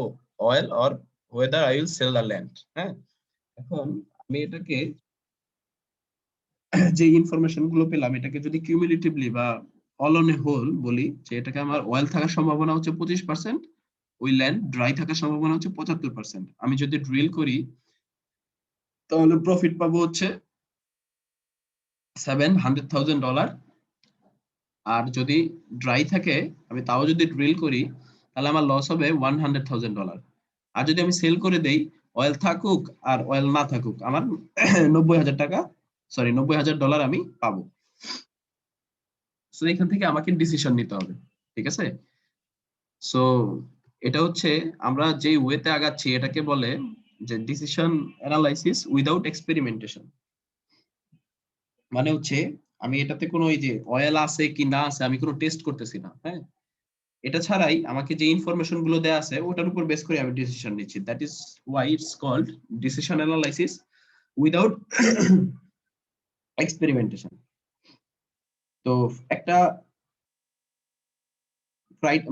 oil or whether I will sell the land। হ্যাঁ, এখন আমি এটাকে যে ইনফরমেশন গুলো পেলাম এটাকে যদি কিউমুলেটিভলি বা অল অন এ হোল বলি যে এটাকে আমার অয়েল থাকার সম্ভাবনা হচ্ছে 25%, ওই ল্যান্ড ড্রাই থাকার সম্ভাবনা হচ্ছে 75%। আমি যদি ড্রিল করি তাহলে প্রফিট পাবো হচ্ছে $700,000। আর যদি ড্রাই থাকে আমি তাও যদি ড্রিল করি তাহলে আমার লস হবে $100,000। আর যদি আমি সেল করে দেই, অয়েল থাকুক আর অয়েল না থাকুক, আমার 90,000 আমি পাবো। সো এখান থেকে আমাকে ডিসিশন নিতে হবে, ঠিক আছে? সো এটা হচ্ছে আমরা যে ওয়েতে আগাচ্ছি এটাকে বলে যে ডিসিশন অ্যানালাইসিস উইদাউট এক্সপেরিমেন্টেশন। মানে হচ্ছে আমি এটাতে কোনো ওই যে অয়েল আছে কি না আছে আমি কোনো টেস্ট করতেছি না, হ্যাঁ, এটা ছাড়াই আমাকে যে ইনফরমেশন গুলো দেয়া আছে ওটার উপর বেস করে আমি ডিসিশন নিচ্ছি। That is why it's called decision analysis without experimentation. তো একটা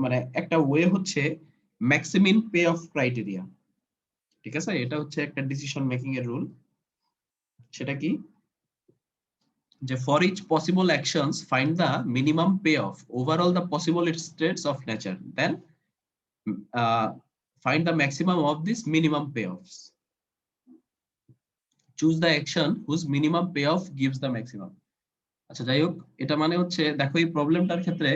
মানে একটা ওয়ে হচ্ছে ম্যাক্সিমিম পে অফ ক্রাইটেরিয়া, ঠিক আছে? এটা হচ্ছে একটা ডিসিশন মেকিং এর রুল। সেটা কি? যে for each possible actions find the minimum payoff over all the possible states of nature, then find the maximum of these minimum payoffs. Choose the action whose minimum payoff gives the maximum. আচ্ছা যাই হোক, এটা মানে হচ্ছে দেখো এই প্রবলেমটার ক্ষেত্রে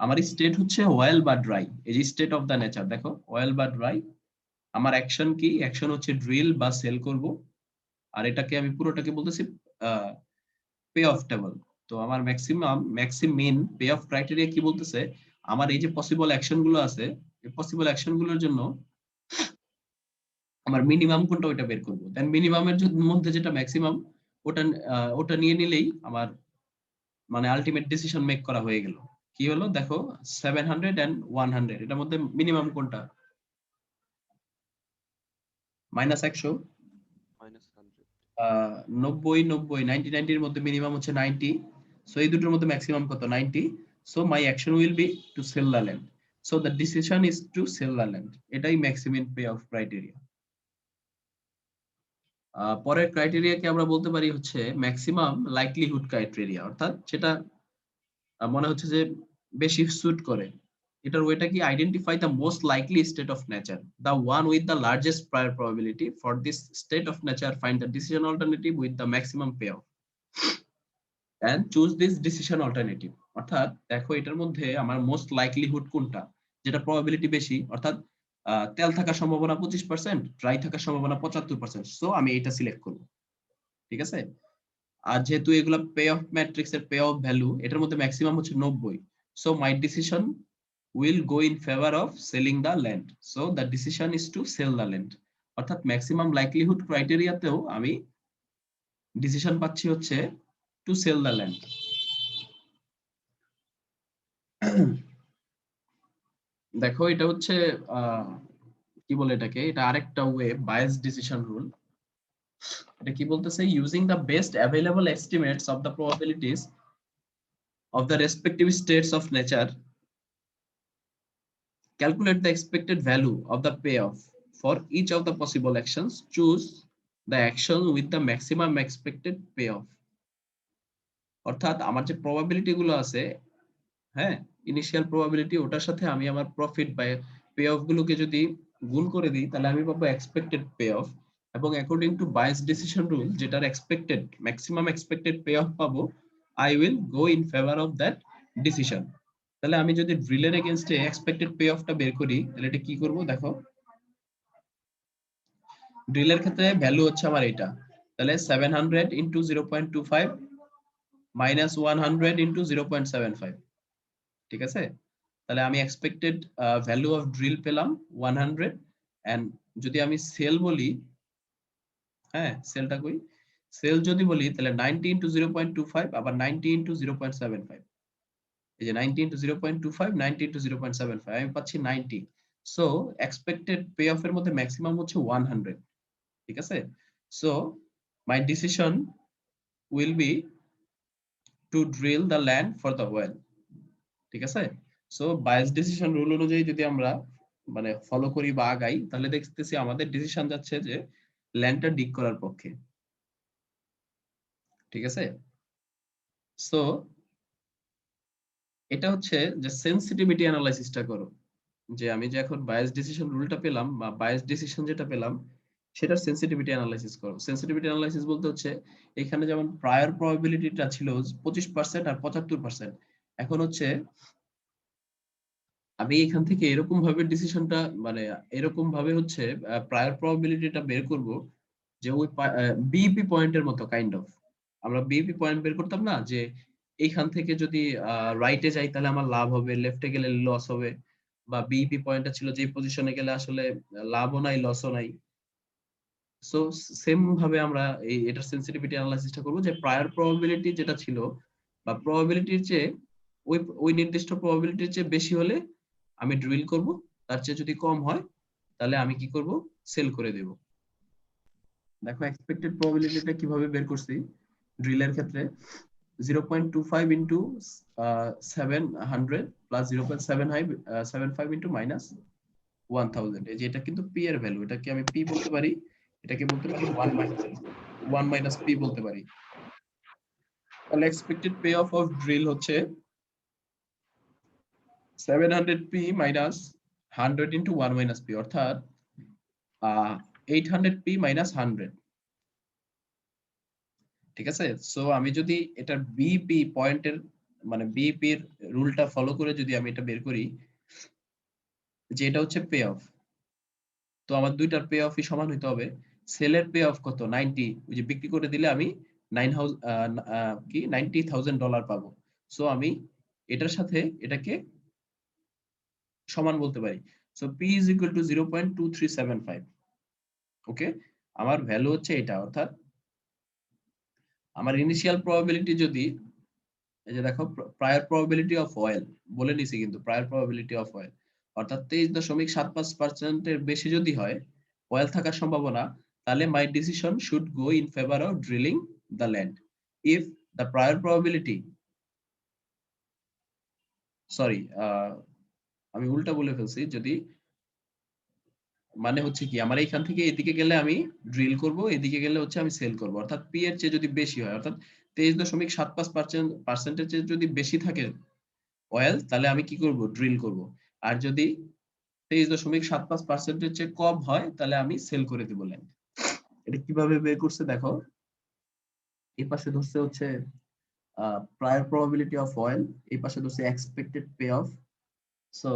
আমার স্টেট হচ্ছে অয়েল বা ড্রাই। এই যে স্টেট অফ দ্য নেচার, দেখো অয়েল বা ড্রাই। আমার অ্যাকশন কি? অ্যাকশন হচ্ছে ড্রিল বা সেল করব। আর এটাকে আমি পুরোটাকে বলতেছি পে অফ টেবল। তো আমার ম্যাক্সিমিন পে অফ ক্রাইটেরিয়া কি বলতেছে? আমার এই যে পসিবল অ্যাকশন গুলো আছে, এই পসিবল অ্যাকশন গুলোর জন্য আমার মিনিমাম কোনটা ওইটা বের করব। দেন মিনিমামের মধ্যে যেটা ম্যাক্সিমাম ওটা নিয়ে নিলেই আমার মানে আলটিমেট ডিসিশন মেক করা হয়ে গেল। কি হলো দেখো 700 and 100 এটার মধ্যে মিনিমাম কোনটা? -100, -100 90 90 এর মধ্যে মিনিমাম হচ্ছে 90। সো এই দুটোর মধ্যে ম্যাক্সিমাম কত? 90। So my action will be to sell the land. So the decision is to sell the land. এটাই ম্যাক্সিমাম পে অফ ক্রাইটেরিয়া। পরের ক্রাইটেরিয়াকে আমরা বলতে পারি হচ্ছে ম্যাক্সিমাম লাইকলিহুড ক্রাইটেরিয়া, অর্থাৎ যেটা মনে হচ্ছে যে বেশি স্যুট করে। এটার ওয়েটা কি? Identify the most likely state of nature, the one with the largest prior probability for this state of nature, find the decision alternative with the maximum pay of and choose this decision alternative। অর্থাৎ দেখো এটার মধ্যে আমার মোস্ট লাইকলিহুড কোনটা, যেটা প্রবাবিলিটি বেশি, অর্থাৎ তেল থাকার সম্ভাবনা 25%, ড্রাই থাকার সম্ভাবনা 75%। সো আমি এটা সিলেক্ট করব, ঠিক আছে? আর যেহেতু এগুলা পে অফ ম্যাট্রিক্স এর পে অফ ভ্যালু, এটার মধ্যে ম্যাক্সিমাম হচ্ছে 90। So my decision will go in favor of selling the land. So the decision is to sell the land। অর্থাৎ ম্যাক্সিমাম লাইকলিহুড ক্রাইটেরিয়াতেও আমি ডিসিশন পাচ্ছি হচ্ছে টু সেল দ্য ল্যান্ড। দেখো এটা হচ্ছে কি বলে এটাকে, এটা আরেকটা ওয়ে বায়াস ডিসিশন রুল। এটা কি বলতেছে? Using the best available estimates of the probabilities of the respective states of nature, calculate the expected value of the payoff for each of the possible actions, choose the action with the maximum expected payoff। অর্থাৎ আমার যে প্রবাবিলিটি গুলো আছে, হ্যাঁ, ইনিশিয়াল প্রবাবিলিটি, ওটার সাথে আমি আমার প্রফিট বা পে অফ গুলোকে যদি গুণ করে দিই তাহলে আমি পাবো এক্সপেক্টেড পে অফ। এবং according to Bayes decision rule, যেটার expected maximum expected payoff পাবো, I will go in favour of that decision. তাহলে আমি যদি ড্রিলের এগেইনস্টে এক্সপেক্টেড পে অফটা বের করি তাহলে এটা কি করব? দেখো ড্রিলের ক্ষেত্রে ভ্যালু হচ্ছে আমার এটা, তাহলে 700 ইনটু 0.25 মাইনাস 100 ইনটু 0.75, ঠিক আছে? তাহলে আমি এক্সপেক্টেড ভ্যালু অফ ড্রিল পেলাম 100। এন্ড যদি আমি সেল বলি, হ্যাঁ সেলটা কই, সেল যদি বলি তাহলে 90 ইনটু 0.25 আবার 90 ইনটু 0.75, এই যে 90 ইনটু 0.25 90 ইনটু 0.75 আমি পাচ্ছি 90। সো এক্সপেক্টেড পে অফ এর মধ্যে ম্যাক্সিমাম হচ্ছে 100, ঠিক আছে? So my decision will be to drill the land for the well, ঠিক আছে? সো বায়াস ডিসিশন রুল অনুযায়ী যদি আমরা মানে ফলো করি বা আগাই তাহলে দেখতেছি আমাদের ডিসিশন যাচ্ছে যে ল্যান্ডটা ডিগ করার পক্ষে, ঠিক আছে? সো এটা হচ্ছে যে সেনসিটিভিটি অ্যানালাইসিসটা করো, যে আমি যে এখন বায়াস ডিসিশন রুলটা পেলাম বা বায়াস ডিসিশন যেটা পেলাম সেটার সেনসিটিভিটি অ্যানালাইসিস করো। সেনসিটিভিটি অ্যানালাইসিস বলতে হচ্ছে এখানে যেমন প্রায়র প্রবাবিলিটিটা ছিল 25% আর 75%, এখন হচ্ছে আমি এখান থেকে এরকম ভাবে ডিসিশনটা মানে এরকম ভাবে হচ্ছে প্রায়র প্রবাবিলিটিটা বের করব যে ওই বিইপি পয়েন্টের মতো কাইন্ড অফ। আমরা বিইপি পয়েন্ট বের করতাম না যে এইখান থেকে যদি রাইটে যাই তাহলে আমার লাভ হবে, লেফটে গেলে লস হবে, বা বিইপি পয়েন্টটা ছিল যে পজিশনে গেলে আসলে লাভও নাই লসও নাই। সো সেম ভাবে আমরা এটার সেনসিটিভিটি অ্যানালাইসিসটা করব যে প্রায়র প্রবাবিলিটি যেটা ছিল বা প্রবাবিলিটির চেয়ে ওই নির্দিষ্ট প্রবাবিলিটির চেয়ে বেশি হলে আমি ড্রিল করব, তার চেয়ে যদি কম হয় তাহলে আমি কি করব, সেল করে দেব। দেখো এক্সপেক্টেড প্রবাবিলিটিটা কিভাবে বের করছি ড্রিলের ক্ষেত্রে, 0.25 ইনটু 700 প্লাস 0.75 ইনটু মাইনাস 1000। এই যে এটা কিন্তু পি এর ভ্যালু, এটাকে আমি পি বলতে পারি, এটাকে বলতে পারি 1 মাইনাস পি বলতে পারি। তাহলে এক্সপেক্টেড পে অফ ড্রিল হচ্ছে 700p minus 100 into 1 minus P, অর্থাৎ 800p মাইনাস 100। ঠিক আছে, সো আমি যদি এটা বিপি পয়েন্টের মানে বিপি এর রুলটা ফলো করে যদি আমি এটা বের করি যে এটা হচ্ছে পে অফ, তো আমার দুইটার পে অফই সমান হইতে হবে। সেলের পে অফ কত, 90, ওই যে বিক্রি করে দিলে আমি 90,000 ডলার পাবো। সো আমি এটার সাথে এটাকে সমান বলতে পারি। So P is equal two 0.2375। ওকে, আমার ভ্যালু হচ্ছে এটা, অর্থাৎ আমার ইনিশিয়াল প্রবাবিলিটি যদি এই যে দেখো প্রায়র প্রবাবিলিটি অফ অয়েল বলে নিছি, কিন্তু প্রায়র প্রবাবিলিটি অফ অয়েল অর্থাৎ 23.75% এর বেশি যদি হয় অয়েল থাকার সম্ভাবনা, তাহলে my decision should go in favour of drilling the land if the prior probability, sorry আমি উল্টা বলে ফেলছি, যদি মানে হচ্ছে কি আমার এইখান থেকে এদিকে গেলে আমি ড্রিল করব, এদিকে গেলে হচ্ছে আমি সেল করব, অর্থাৎ পি এর চেয়ে যদি বেশি হয়, অর্থাৎ 23.75% চেয়ে যদি বেশি থাকে অয়েল, তাহলে আমি কি করব, ড্রিল করব। আর যদি 23.75% চেয়ে কম হয় তাহলে আমি সেল করে দেব ল্যান্ড। এটা কিভাবে বের করছে দেখো, এই পাশে ধরছে হচ্ছে প্রায়র প্রবাবিলিটি অফ অয়েল, এই পাশে ধরছে এক্সপেক্টেড পে অফ। সো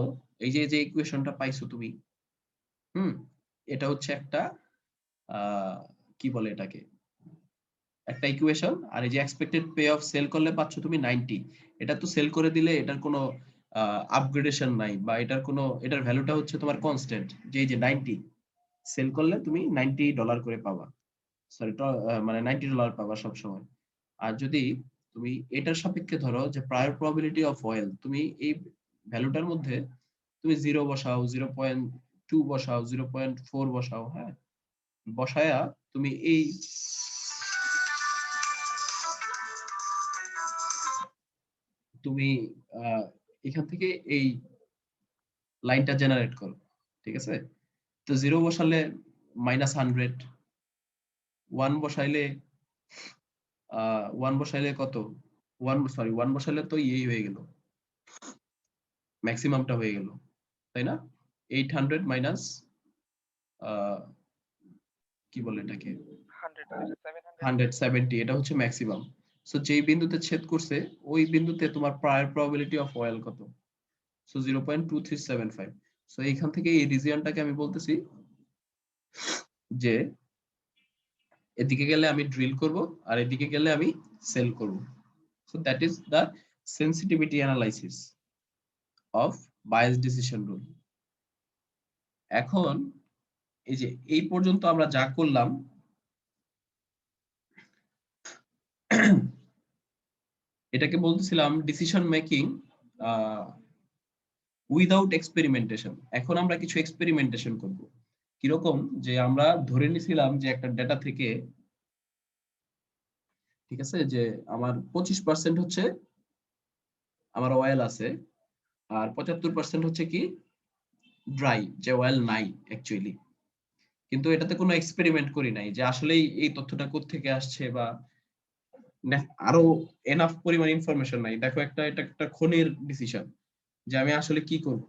এই যে ইকুয়েশনটা পাইছো তুমি, এটা হচ্ছে একটা কি বলে এটাকে, একটা ইকুয়েশন। আর এই যে এক্সপেক্টেড পে অফ সেল করলে পাচ্ছ তুমি 90, এটা তো সেল করে দিলে এটার কোনো আপগ্রেডেশন নাই, বা এটার কোনো এটার ভ্যালুটা হচ্ছে তোমার কনস্ট্যান্ট, যে এই যে 90 সেল করলে তুমি $90 করে পাবা, সরি মানে $90 পাবা সব সময়। আর যদি তুমি এটার সাপেক্ষে ধরো যে প্রায়র প্রবাবিলিটি অফ অয়েল, তুমি এই ভ্যালুটার মধ্যে তুমি 0 বসাও, 0.2 বসাও, 0.4 বসাও, হ্যাঁ, বসায়া তুমি এই তুমি এখান থেকে এই লাইনটা জেনারেট করো। ঠিক আছে, তো 0 বসালে -100, 1 বসাইলে 1 বসাইলে কত, 1 বসাইলে তো এই হয়ে গেল, ম্যাক্সিমামটা হয়ে গেল, তাই না? 800 মাইনাস কি বলে এটাকে 170, এটা হচ্ছে ম্যাক্সিমাম। সো যেই বিন্দুতে ছেদ করছে ওই বিন্দুতে তোমার প্রায়র প্রবাবিলিটি অফ অয়েল কত, সো 0.2375। সো এইখান থেকে এই রিজিয়নটাকে আমি বলতেছি যে এদিকে গেলে আমি ড্রিল করব আর এদিকে গেলে আমি সেল করব। So that is the sensitivity analysis of bias decision rule. এখন এই যে এই পর্যন্ত আমরা যা করলাম এটাকে বলতেছিলাম ডিসিশন মেকিং উইদাউট এক্সপেরিমেন্টেশন। এখন আমরা কিছু এক্সপেরিমেন্টেশন করব। কিরকম, যে আমরা ধরে নিছিলাম যে একটা ডেটা থেকে, ঠিক আছে, যে আমার 25% হচ্ছে আমার অয়েল আছে আর 75% হচ্ছে কি ড্রাই, যে অয়েল নাই অ্যাকচুয়ালি। কিন্তু এটাতে কোনো এক্সপেরিমেন্ট করি নাই যে আসলেই এই তথ্যটা কোত্থেকে আসছে বা আরো এনাফ পরিমাণ ইনফরমেশন নাই। দেখো এটা একটা খনির ডিসিশন যে আমি আসলে কি করব।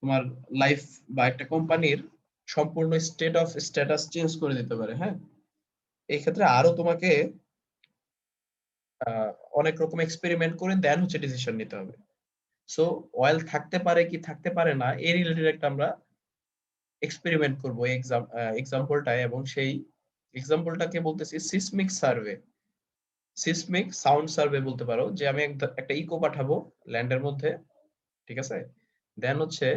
তোমার লাইফ বা একটা কোম্পানির সম্পূর্ণ স্টেট অফ স্ট্যাটাস চেঞ্জ করে দিতে পারে। হ্যাঁ, এই ক্ষেত্রে আরো তোমাকে অনেক রকম এক্সপেরিমেন্ট করে দেন হচ্ছে ডিসিশন নিতে হবে। সো অয়েল থাকতে পারে কি থাকতে পারে না এই রিলেটেড একটা আমরা এক্সপেরিমেন্ট করব এই এক্সাম্পলটায়, এবং সেই এক্সাম্পলটাকে বলতেছি seismic survey, seismic sound survey বলতে পারো। যে আমি একটা ইকো পাঠাবো ল্যান্ডের মধ্যে, ঠিক আছে, দেন হচ্ছে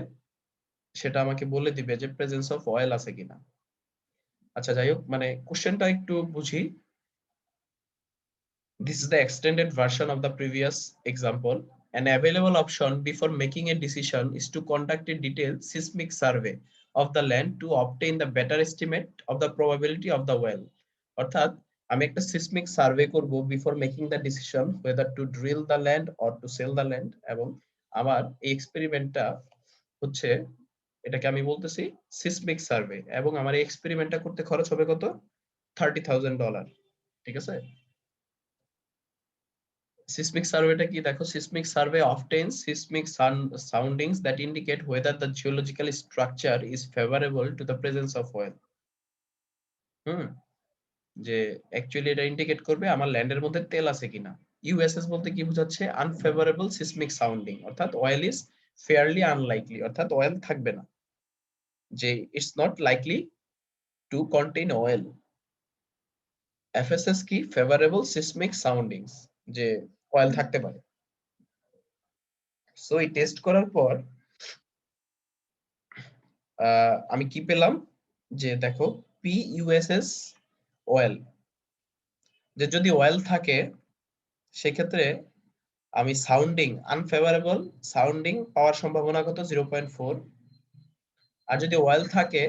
সেটা আমাকে বলে দিবে যে প্রেজেন্স অফ অয়েল আছে কিনা। আচ্ছা যাই হোক, মানে কোশ্চেনটা একটু বুঝি। This is the extended version of the previous example. An available option before making a decision is to conduct a detailed seismic survey of the land to obtain the better estimate of the probability of the well. অর্থাৎ আমি একটা সিসমিক সার্ভে করব before making the decision whether to drill the land or to sell the land। এবং আমার এই এক্সপেরিমেন্টটা হচ্ছে, এটাকে আমি বলতেছি সিসমিক সার্ভে, এবং আমার এই এক্সপেরিমেন্টটা করতে খরচ হবে কত? $30,000। ঠিক আছে। Seismic survey কি দেখো, seismic survey obtains seismic soundings that indicate whether the geological structure is favorable to the presence of oil। যে অ্যাকচুয়ালি এটা ইন্ডিকেট করবে আমার ল্যান্ডের মধ্যে তেল আছে কিনা। ইউএসএস বলতে কি বোঝাচ্ছে? আনফেভারেবল সিসমিক সাউন্ডিং, অর্থাৎ অয়েল ইজ ফেয়ারলি আনলাইকলি, অর্থাৎ অয়েল থাকবে না, যে it's not likely to contain oil. FSS কি? ফেভারেবল সিসমিক সাউন্ডিংস, যে অয়েল থাকতে পারে। সো এই টেস্ট করার পর আমি কি পেলাম, যে দেখো পিইউএসএস অয়েল, যে যদি অয়েল থাকে সেক্ষেত্রে আমি সাউন্ডিং আনফেভারেবল সাউন্ডিং পাওয়ার সম্ভাবনা কত? 0.4। আর যদি অয়েল থাকে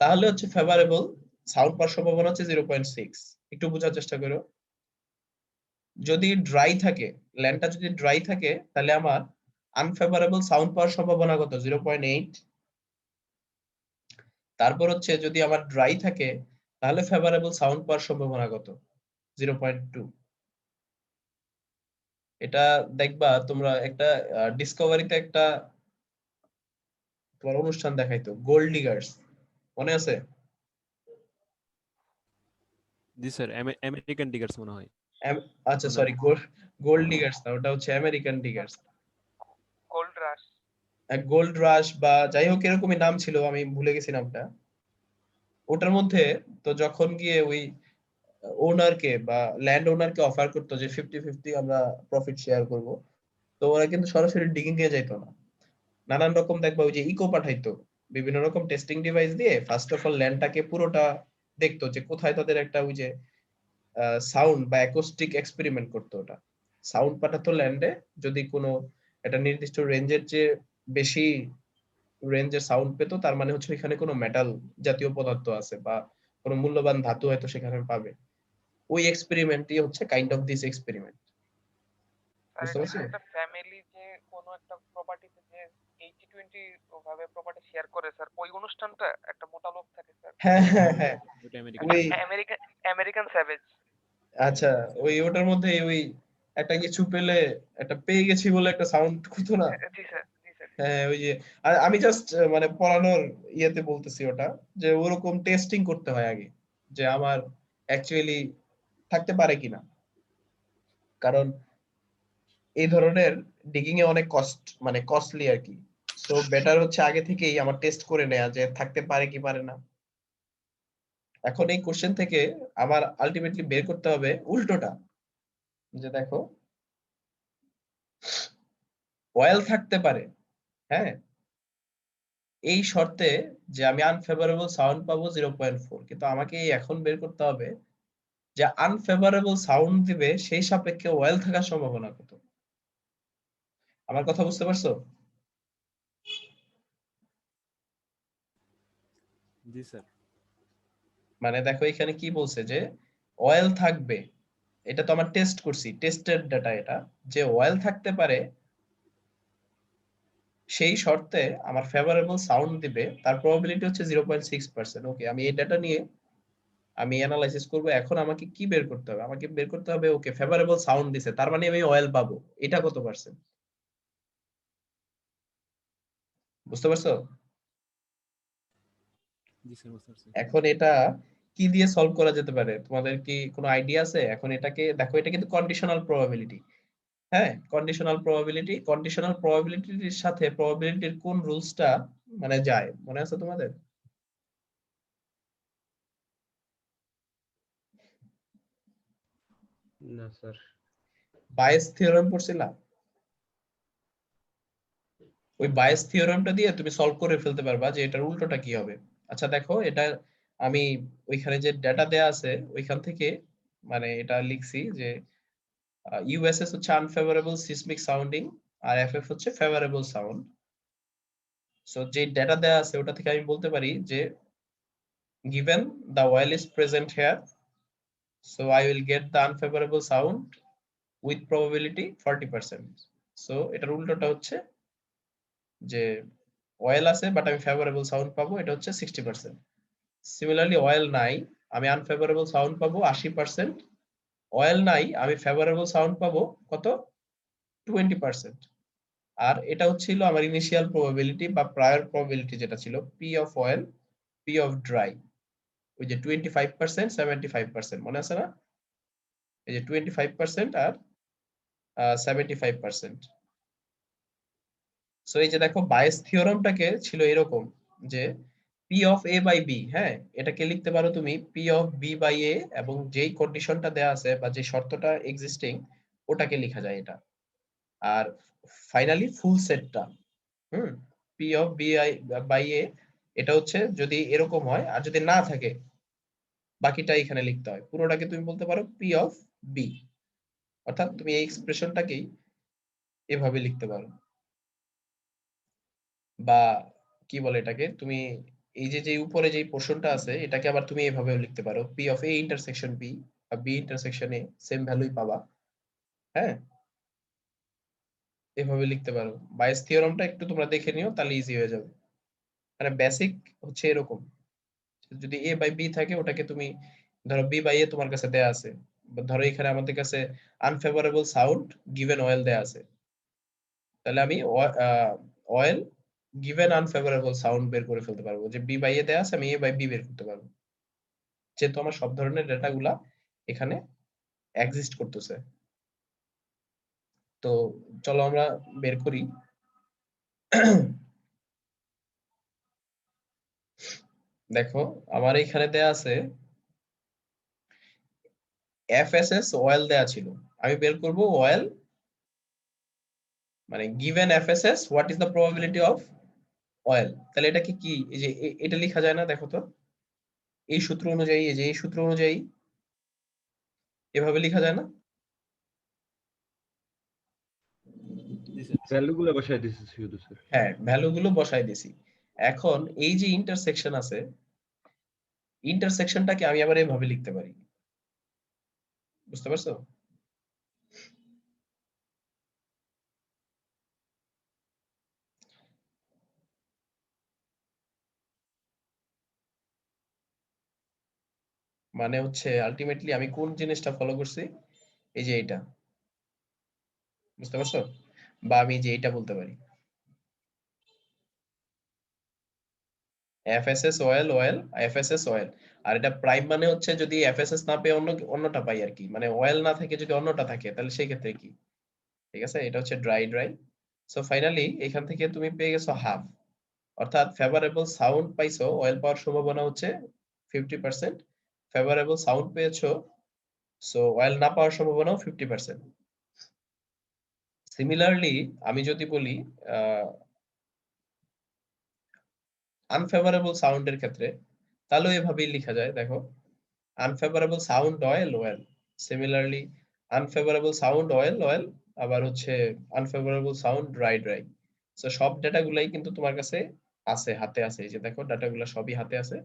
তাহলে হচ্ছে ফেভারেবল সাউন্ড পাওয়ার সম্ভাবনা হচ্ছে 0.6। একটু বোঝার চেষ্টা করো। যদি ড্রাই থাকে, ল্যান্ডটা যদি ড্রাই থাকে, তাহলে আমার আনফেভারেবল সাউন্ড পাওয়ার সম্ভাবনা কত? 0.8। তারপর হচ্ছে যদি আমার ড্রাই থাকে তাহলে ফেভারেবল সাউন্ড পাওয়ার সম্ভাবনা কত? 0.2। এটা দেখবা তোমরা একটা ডিসকভারিতে একটা তোমার অনুষ্ঠান দেখাইতো, গোল্ড ডিগার্স, মনে আছে? জি স্যার, আমেরিকান ডিগার্স মনে হয়। আচ্ছা সরি, গোল্ড ডিগার্স না, ওটা হচ্ছে আমেরিকান ডিগার্স। গোল্ড রাশ বা যাই হোক এরকমই নাম ছিল, আমি ভুলে গেছি নামটা। ওটার মধ্যে তো যখন গিয়ে ওই ওনারকে বা ল্যান্ড ওনারকে অফার করতো যে 50-50 আমরা প্রফিট শেয়ার করব, তো ওরা কিন্তু সরাসরি ডিগিং এ যাইতো না। নানান রকম দেখবা ওই যে ইকো পাঠাইতো, বিভিন্ন রকম টেস্টিং ডিভাইস দিয়ে ফার্স্ট অফ অল ল্যান্ডটাকে পুরোটা দেখতো যে কোথায় তাদের একটা ওই যে সাউন্ড বা অ্যাকোস্টিক এক্সপেরিমেন্ট করতো। ওটা সাউন্ড পাঠাতো ল্যান্ডে, যদি কোনো একটা নির্দিষ্ট রেঞ্জের চেয়ে বেশি রেঞ্জের সাউন্ড পেতো, তার মানে হচ্ছে এখানে কোনো মেটাল জাতীয় পদার্থ আছে বা কোনো মূল্যবান ধাতু হয়তো সেখানে পাবে। ওই এক্সপেরিমেন্টই হচ্ছে কাইন্ড অফ দিস এক্সপেরিমেন্ট। বুঝতে পারছো? একটা ফ্যামিলি যে কোনো একটা প্রপার্টিতে যে 80-20 ভাবে প্রপার্টি শেয়ার করে স্যার, ওই অনুষ্ঠানটা একটা মোটা লোক থাকে স্যার, হ্যাঁ হ্যাঁ হ্যাঁ, ওটা আমেরিকান। ওই আমেরিকান স্যাভেজ। আচ্ছা, ওই ওটার মধ্যে ওই একটা কিছু পেলে একটা পেয়ে গেছি বলে একটা সাউন্ড করতো না? জি স্যার, জি স্যার। হ্যাঁ ওই যে, আর আমি জাস্ট মানে পড়ানোর ইয়েতে বলতেছি ওটা, যে ওরকম টেস্টিং করতে হয় আগে যে আমার অ্যাকচুয়ালি থাকতে পারে কিনা। কারণ এই ধরনের ডিগিং এ অনেক মানে কস্টলি আর কি। সো বেটার হচ্ছে আগে থেকেই আমার টেস্ট করে নেওয়া যে থাকতে পারে কি পারে না। এখন এই কোশ্চেন থেকে আমার আলটিমেটলি বের করতে হবে উল্টোটা, যে দেখো অয়েল থাকতে পারে, হ্যাঁ, এই শর্তে যে আমি আনফেভারেবল সাউন্ড পাবো 0.4, কিন্তু আমাকে এখন বের করতে হবে যে আনফেভারেবল সাউন্ড দিবে সেই সাপেক্ষে অয়েল থাকার সম্ভাবনা কত। আমার কথা বুঝতে পারছো? জি স্যার। মানে দেখো এখানে কি বলছে, যে অয়েল থাকবে, এটা তো আমার টেস্ট করছি, টেস্টেড ডাটা এটা, যে অয়েল থাকতে পারে সেই শর্তে আমার ফেভারেবল সাউন্ড দিবে, তার প্রবাবিলিটি হচ্ছে 0.6%। ওকে, আমি এই ডাটা নিয়ে আমি অ্যানালাইসিস করব, এখন আমাকে কি বের করতে হবে? আমাকে বের করতে হবে ওকে ফেভারেবল সাউন্ড দিছে, তার মানে আমি অয়েল পাবো, এটা কত পার্সেন্ট? বুঝতে পারছো? জি স্যার, বুঝতে পারছি। এখন এটা কি দিয়ে সলভ করা যেতে পারে? তোমাদের কি কোনো আইডিয়া আছে? এখন এটাকে দেখো, এটা কিন্তু কন্ডিশনাল প্রবাবিলিটি। হ্যাঁ, কন্ডিশনাল প্রবাবিলিটির সাথে প্রবাবিলিটির কোন রুলসটা মানে যায় মনে আছে তোমাদের? না স্যার। Bias theorem পড়ছিলা? ওই বায়াস থিওরেমটা দিয়ে তুমি সলভ করে ফেলতে পারবা যে এটার উল্টোটা কি হবে। আচ্ছা দেখো, এটা আমি ওইখানে যে ডেটা দেয়া আছে ওইখান থেকে মানে এটা লিখছি যে ইউএসএস হচ্ছে আনফেভারেবল সিসমিক সাউন্ডিং আর এফএফ হচ্ছে ফেভারেবল সাউন্ড। সো যে ডেটা দেয়া আছে ওটা থেকে আমি বলতে পারি যে given the oil is present here, so I will get the unfavorable sound with probability 40%. So এটার উল্টোটা হচ্ছে যে অয়েল আছে বাট আমি ফেভারেবল সাউন্ড পাবো, এটা হচ্ছে 60%। সিমিলারলি অয়েল নাই, আমি আনফেভারেবল সাউন্ড পাবো 80%। অয়েল নাই, আমি ফেভারেবল সাউন্ড পাবো কত? 20%। আর এটা হচ্ছিল আমার ইনিশিয়াল প্রবাবিলিটি বা প্রায়র প্রবাবিলিটি যেটা ছিল P of oil, P of dry. ওই যে 25% 75% মনে আছে না? এই যে 25% আর 75%। সো এই যে দেখো বায়াস থিওরামটাকে ছিল এরকম যে P of A by B, হ্যাঁ, এটাকে লিখতে পারো তুমি P of B by A, এবং যেই কন্ডিশনটা দেয়া আছে বা যে শর্তটা এক্সিস্টিং ওটাকে লেখা যায় এটা। আর ফাইনালি ফুল সেটটা পি অফ বি বাই এ, এটা হচ্ছে যদি এরকম হয়, আর যদি না থাকে বাকিটা এখানে লিখতে হয়। পুরোটাকে তুমি বলতে পারো পি অফ বি, অর্থাৎ তুমি এই এক্সপ্রেশনটাকেই এভাবে লিখতে পারো। বা কি বলে এটাকে, তুমি এই যে যে উপরে যে পোর্শনটা আছে এটাকে আবার তুমি এভাবেও লিখতে পারো P of A intersection B বা বি ইন্টারসেকশন এ, সেম ভ্যালুই পাবা। হ্যাঁ, এভাবে লিখতে পারো। বায়াস থিওরামটা একটু তোমরা দেখে নিও, তাহলে ইজি হয়ে যাবে। মানে বেসিক হচ্ছে এরকম, যদি এ বাই বি থাকে ওটাকে তুমি ধরো বি বাই এ তোমার কাছে দেয়া আছে, ধরো এখানে আমাদের কাছে আনফেভারেবল সাউন্ড গিভেন অয়েল দেয়া আছে, তাহলে আমি অয়েল গিভেন আনফেভারেবল সাউন্ড বের করে ফেলতে পারবো, যে বি বাই এ দেয়া আছে আমি এ বাই বি বের করতে পারবো, যেহেতু আমার সব ধরনের ডেটা গুলা এখানে এক্সিস্ট করতেছে। তো চলো আমরা বের করি। দেখো আমার এখানে দেয়া আছে এফএসএস অয়েল দেয়া ছিল, আমি বের করব অয়েল মানে given FSS what is the probability of oil। তাহলে এটা কি এই যে এটা লেখা যায় না? দেখো তো, এই সূত্র অনুযায়ী, এই যে এই সূত্র অনুযায়ী এভাবে লেখা যায় না? জি স্যার। ভ্যালু গুলো বসায় দিছি শুধু স্যার। হ্যাঁ, ভ্যালু গুলো বসাই দিছি। এখন এই যে ইন্টারসেকশন আছে, ইন্টারসেকশনটাকে আমি আবার এভাবে লিখতে পারি। বুঝতে পারছো? মানে হচ্ছে আলটিমেটলি আমি কোন জিনিসটা ফলো করছি, এই যে এটা। বুঝতে পারছো? বা আমি যে এটা বলতে পারি FSS oil, oil FSS oil. আর এটা প্রাইম মানে হচ্ছে যদি এফএসএস না পেয়ে অন্যটা পাই আর কি, মানে অয়েল না থাকে যদি অন্যটা থাকে তাহলে সেই ক্ষেত্রে কি। ঠিক আছে, এটা হচ্ছে ড্রাই ড্রাই। সো ফাইনালি এখান থেকে তুমি পেয়ে গেছো হাফ, অর্থাৎ ফেভারেবল সাউন্ড পাইছো, অয়েল পাওয়ার সম্ভাবনা হচ্ছে 50%, ফেভারেবল সাউন্ড পেয়েছো, সো অয়েল না পাওয়ার সম্ভাবনাও 50%। সিমিলারলি আমি যদি বলি আনফেভারেবল সাউন্ডের ক্ষেত্রে, তাহলে এভাবেই লেখা যায়। দেখো, unfavourable sound oil, oil, similarly unfavourable sound oil, oil, আবার হচ্ছে unfavourable sound dry dry. So সব ডেটা গুলাই কিন্তু তোমার কাছে আছে, হাতে আছে। এই যে দেখো ডাটা গুলা সবই হাতে আছে।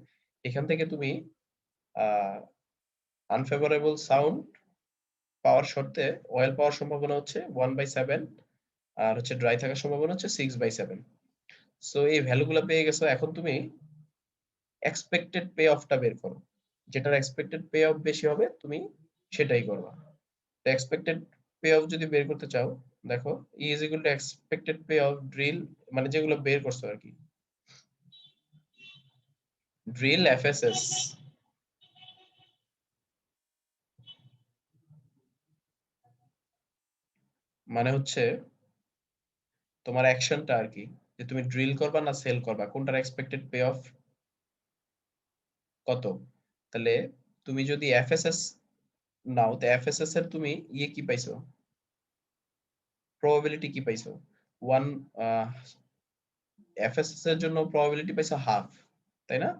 এখান থেকে তুমি আনফেভারেবল সাউন্ড পাওয়ার শর্তে অয়েল পাওয়ার সম্ভাবনা হচ্ছে 1/7, আর হচ্ছে ড্রাই থাকার সম্ভাবনা হচ্ছে 6/7। সো এই ভ্যালু গুলা পেয়ে গেছো। এখন তুমি এক্সপেক্টেড পে অফটা বের করো, যেটার এক্সপেক্টেড পে অফ বেশি হবে তুমি সেটাই করবা। তো এক্সপেক্টেড পে অফ যদি বের করতে চাও, দেখো E is equal to expected payoff drill, মানে যেগুলো বের করছো আর কি, ড্রিল এফএসএস মানে হচ্ছে তোমার অ্যাকশনটা আর কি, যে তুমি ড্রিল করবা না সেল করবা, কোনটার এক্সপেক্টেড পে অফ কত। তাহলে তুমি যদি এফএসএস নাও, তো এফএসএস এর তুমি ইয়ে কি পাইছো, প্রবাবিলিটি কি পাইছো, 1, এফএসএস এর জন্য প্রবাবিলিটি পাইছো হাফ, তাই না?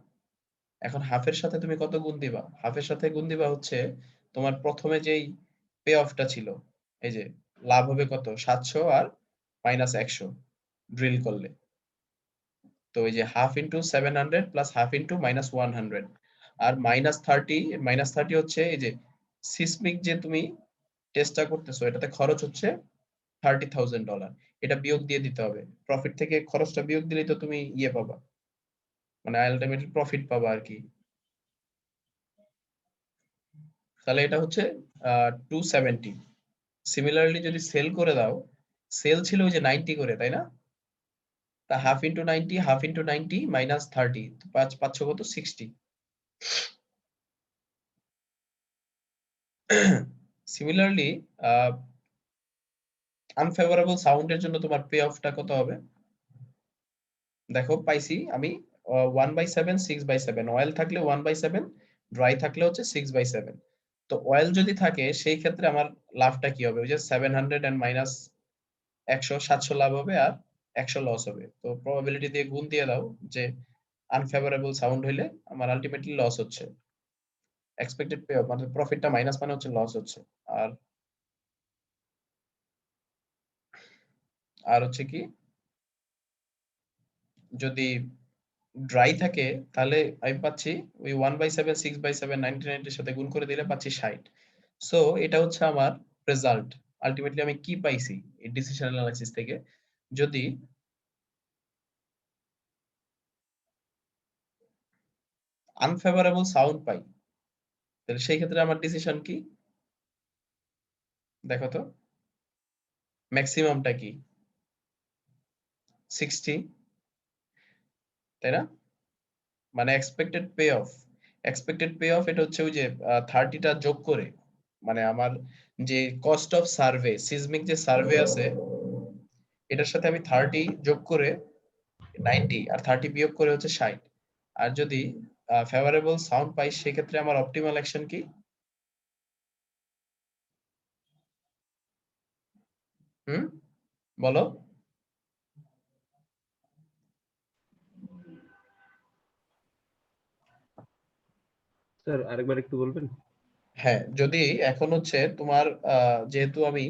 এখন হাফের সাথে তুমি কত গুণ দিবা, হাফের সাথে গুণ দিবা হচ্ছে তোমার প্রথমে যেই পে অফটা ছিল, এই যে লাভ হবে কত 700 আর মাইনাস 100 ড্রিল করলে, তো এই যে half into 700 plus half into minus 100 আর মাইনাস 30 হচ্ছে এই যে সিসমিক যে তুমি টেস্টটা করতেছো, এটাতে খরচ হচ্ছে $30,000, এটা বিয়োগ দিয়ে দিতে হবে। প্রফিট থেকে খরচটা বিয়োগ দিলেই তো তুমি ইয়ে পাবা, মানে আলটিমেটলি প্রফিট পাবা আর কি। তাহলে এটা হচ্ছে 270। সিমিলারলি যদি সেল করে দাও, সেল ছিল ওই যে 90 করে, তাই না? তা হাফ ইন্টু 90 মাইনাস 30, পাচ্ছ কত 60। সিমিলারলি আনফেভারেবল সাউন্ডের জন্য তোমার পে অফটা কত হবে, দেখো পাইছি আমি 1/7 6/7, অয়েল থাকলে 1/7, ড্রাই থাকলে হচ্ছে 6/7। তো অয়েল যদি থাকে সেই ক্ষেত্রে আমার লাভটা কি হবে, ওই যে 700 এন্ড মাইনাস 100, 700 লাভ হবে আর 100 লস হবে। তো প্রবাবিলিটি দিয়ে গুণ দিয়ে দাও যে আনফেভারেবল সাউন্ড হইলে আমার আলটিমেটলি লস হচ্ছে, এক্সপেক্টেড পে অফ মানে প্রফিটটা মাইনাস মানে হচ্ছে লস হচ্ছে। আর আর হচ্ছে কি, যদি ড্রাই থাকে তাহলে আমি পাচ্ছি ওই 1/7 6/7 99 এর সাথে গুণ করে দিলে পাচ্ছি 60। সো এটা হচ্ছে আমার রেজাল্ট। আলটিমেটলি আমি কি পাইছি এই ডিসিশন অ্যানালাইসিস থেকে, যদি আনফেভারেবল সাউন্ড পাই তাহলে সেই ক্ষেত্রে আমার ডিসিশন কি, দেখো তো ম্যাক্সিমামটা কি 60, তাই না? মানে এক্সপেক্টেড পে অফ এটা হচ্ছে ওই যে 30টা যোগ করে, মানে আমার যে কস্ট অফ সার্ভে, সিজমিক যে সার্ভে আছে এটার সাথে আমি 30 যোগ করে 90 আর 30 বিয়োগ করে হচ্ছে 60। আর যদি ফেভারেবল সাউন্ড পাই সেক্ষেত্রে আমার অপটিমাল অ্যাকশন কি, বলো। স্যার আরেকবার একটু বলবেন? হ্যাঁ, যদি এখন হচ্ছে তোমার যেহেতু আমি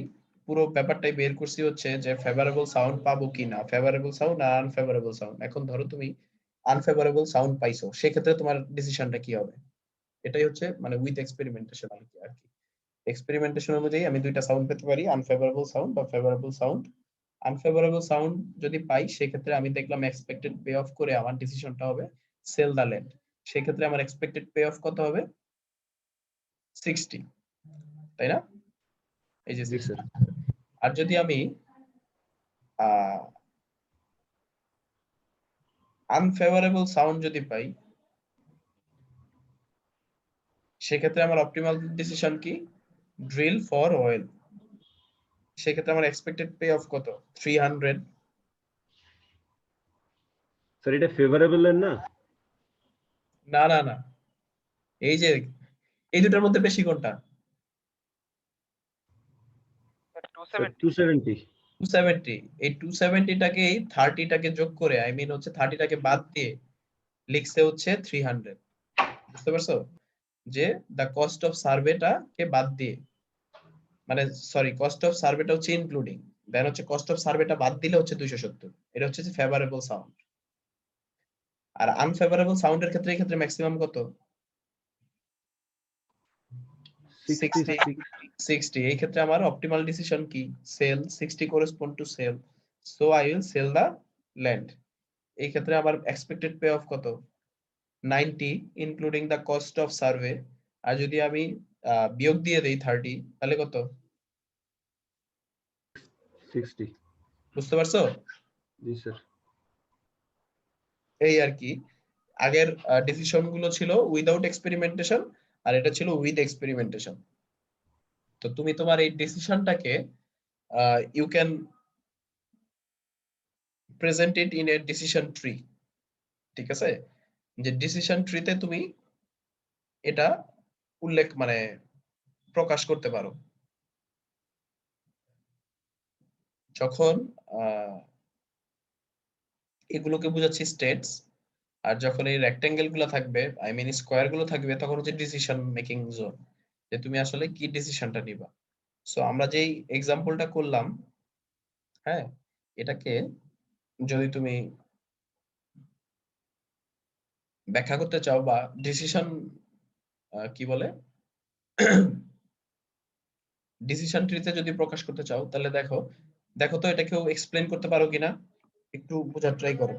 পুরো ব্যাপারটাই বের করছি হচ্ছে যে ফেভারেবল সাউন্ড পাবো কিনা, ফেভারেবল সাউন্ড আর আনফেভারেবল সাউন্ড, এখন ধরো তুমি আনফেভারেবল সাউন্ড পাইছো, সেক্ষেত্রে তোমার ডিসিশনটা কি হবে, এটাই হচ্ছে মানে উইথ এক্সপেরিমেন্টেশন আর কি। এক্সপেরিমেন্টেশন অনুযায়ী আমি দুইটা সাউন্ড পেতে পারি, আনফেভারেবল সাউন্ড বা ফেভারেবল সাউন্ড। আনফেভারেবল সাউন্ড যদি পাই সেক্ষেত্রে আমি দেখলাম এক্সপেক্টেড পে অফ করে আমার ডিসিশনটা হবে সেল দা ল্যান্ড, সেক্ষেত্রে আমার এক্সপেক্টেড পে অফ কত হবে 60, তাই না? এই যে জি 60। স্যার। আর যদি আমি আনফেভারেবল সাউন্ড যদি পাই সেক্ষেত্রে আমার অপটিমাল ডিসিশন কি, ড্রিল ফর অয়েল, সেক্ষেত্রে আমার এক্সপেক্টেড পে অফ কত 300। স্যার এটা ফেভারেবল এর না? না না না, এই যে এই দুটার মধ্যে বেশি কোনটা, স্যার 270 270। 270। এই 270টাকে এই 30টাকে যোগ করে, আই মিন হচ্ছে 30টাকে বাদ দিয়ে লিখছে হচ্ছে 300। বুঝতে পারছো যে দা কস্ট অফ সার্ভেটা কে বাদ দিয়ে, মানে সরি কস্ট অফ সার্ভেটা হচ্ছে ইনক্লুডিং, দেন হচ্ছে কস্ট অফ সার্ভেটা বাদ দিলে হচ্ছে 270। এটা হচ্ছে যে ফেভারেবল সাউন্ড। আর আনফেভারেবল সাউন্ডের ক্ষেত্রে এই ক্ষেত্রে ম্যাক্সিমাম কত 60। 60 এই ক্ষেত্রে আমার অপটিমাল ডিসিশন কি, sell, 60 correspond to sell, so I will sell the land. এই ক্ষেত্রে আমার এক্সপেক্টেড পে অফ কত 90 including the cost of survey, আর যদি আমি বিয়োগ দিয়ে দেই 30, তাহলে কত? 60। বুঝতে পারছো? জি স্যার। এই আর কি, আগের ডিসিশন গুলো ছিল উইদাউট এক্সপেরিমেন্টেশন, আর এটা ছিল উইথ এক্সপেরিমেন্টেশন। তো তুমি তোমার এই ডিসিশনটাকে you can present it in a decision tree. ঠিক আছে, যে ডিসিশন ট্রিতে তুমি এটা উল্লেখ মানে প্রকাশ করতে পারো। যখন এগুলোকে বোঝাচ্ছি স্টেটস, আর যখন এই রেক্টেঙ্গেল গুলো থাকবে, আই মিন স্কোয়ার গুলো থাকবে, তখন হচ্ছে ডিসিশন মেকিং জোন, যে তুমি আসলে কি ডিসিশনটা নিবা। সো আমরা যেই এক্সাম্পলটা করলাম, হ্যাঁ, এটাকে যদি তুমি ব্যাখ্যা করতে চাও বা ডিসিশন কি বলে ডিসিশন ট্রিতে যদি প্রকাশ করতে চাও, তাহলে দেখো দেখো তো এটা কেউ এক্সপ্লেন করতে পারো কিনা, একটু বোঝার ট্রাই করো।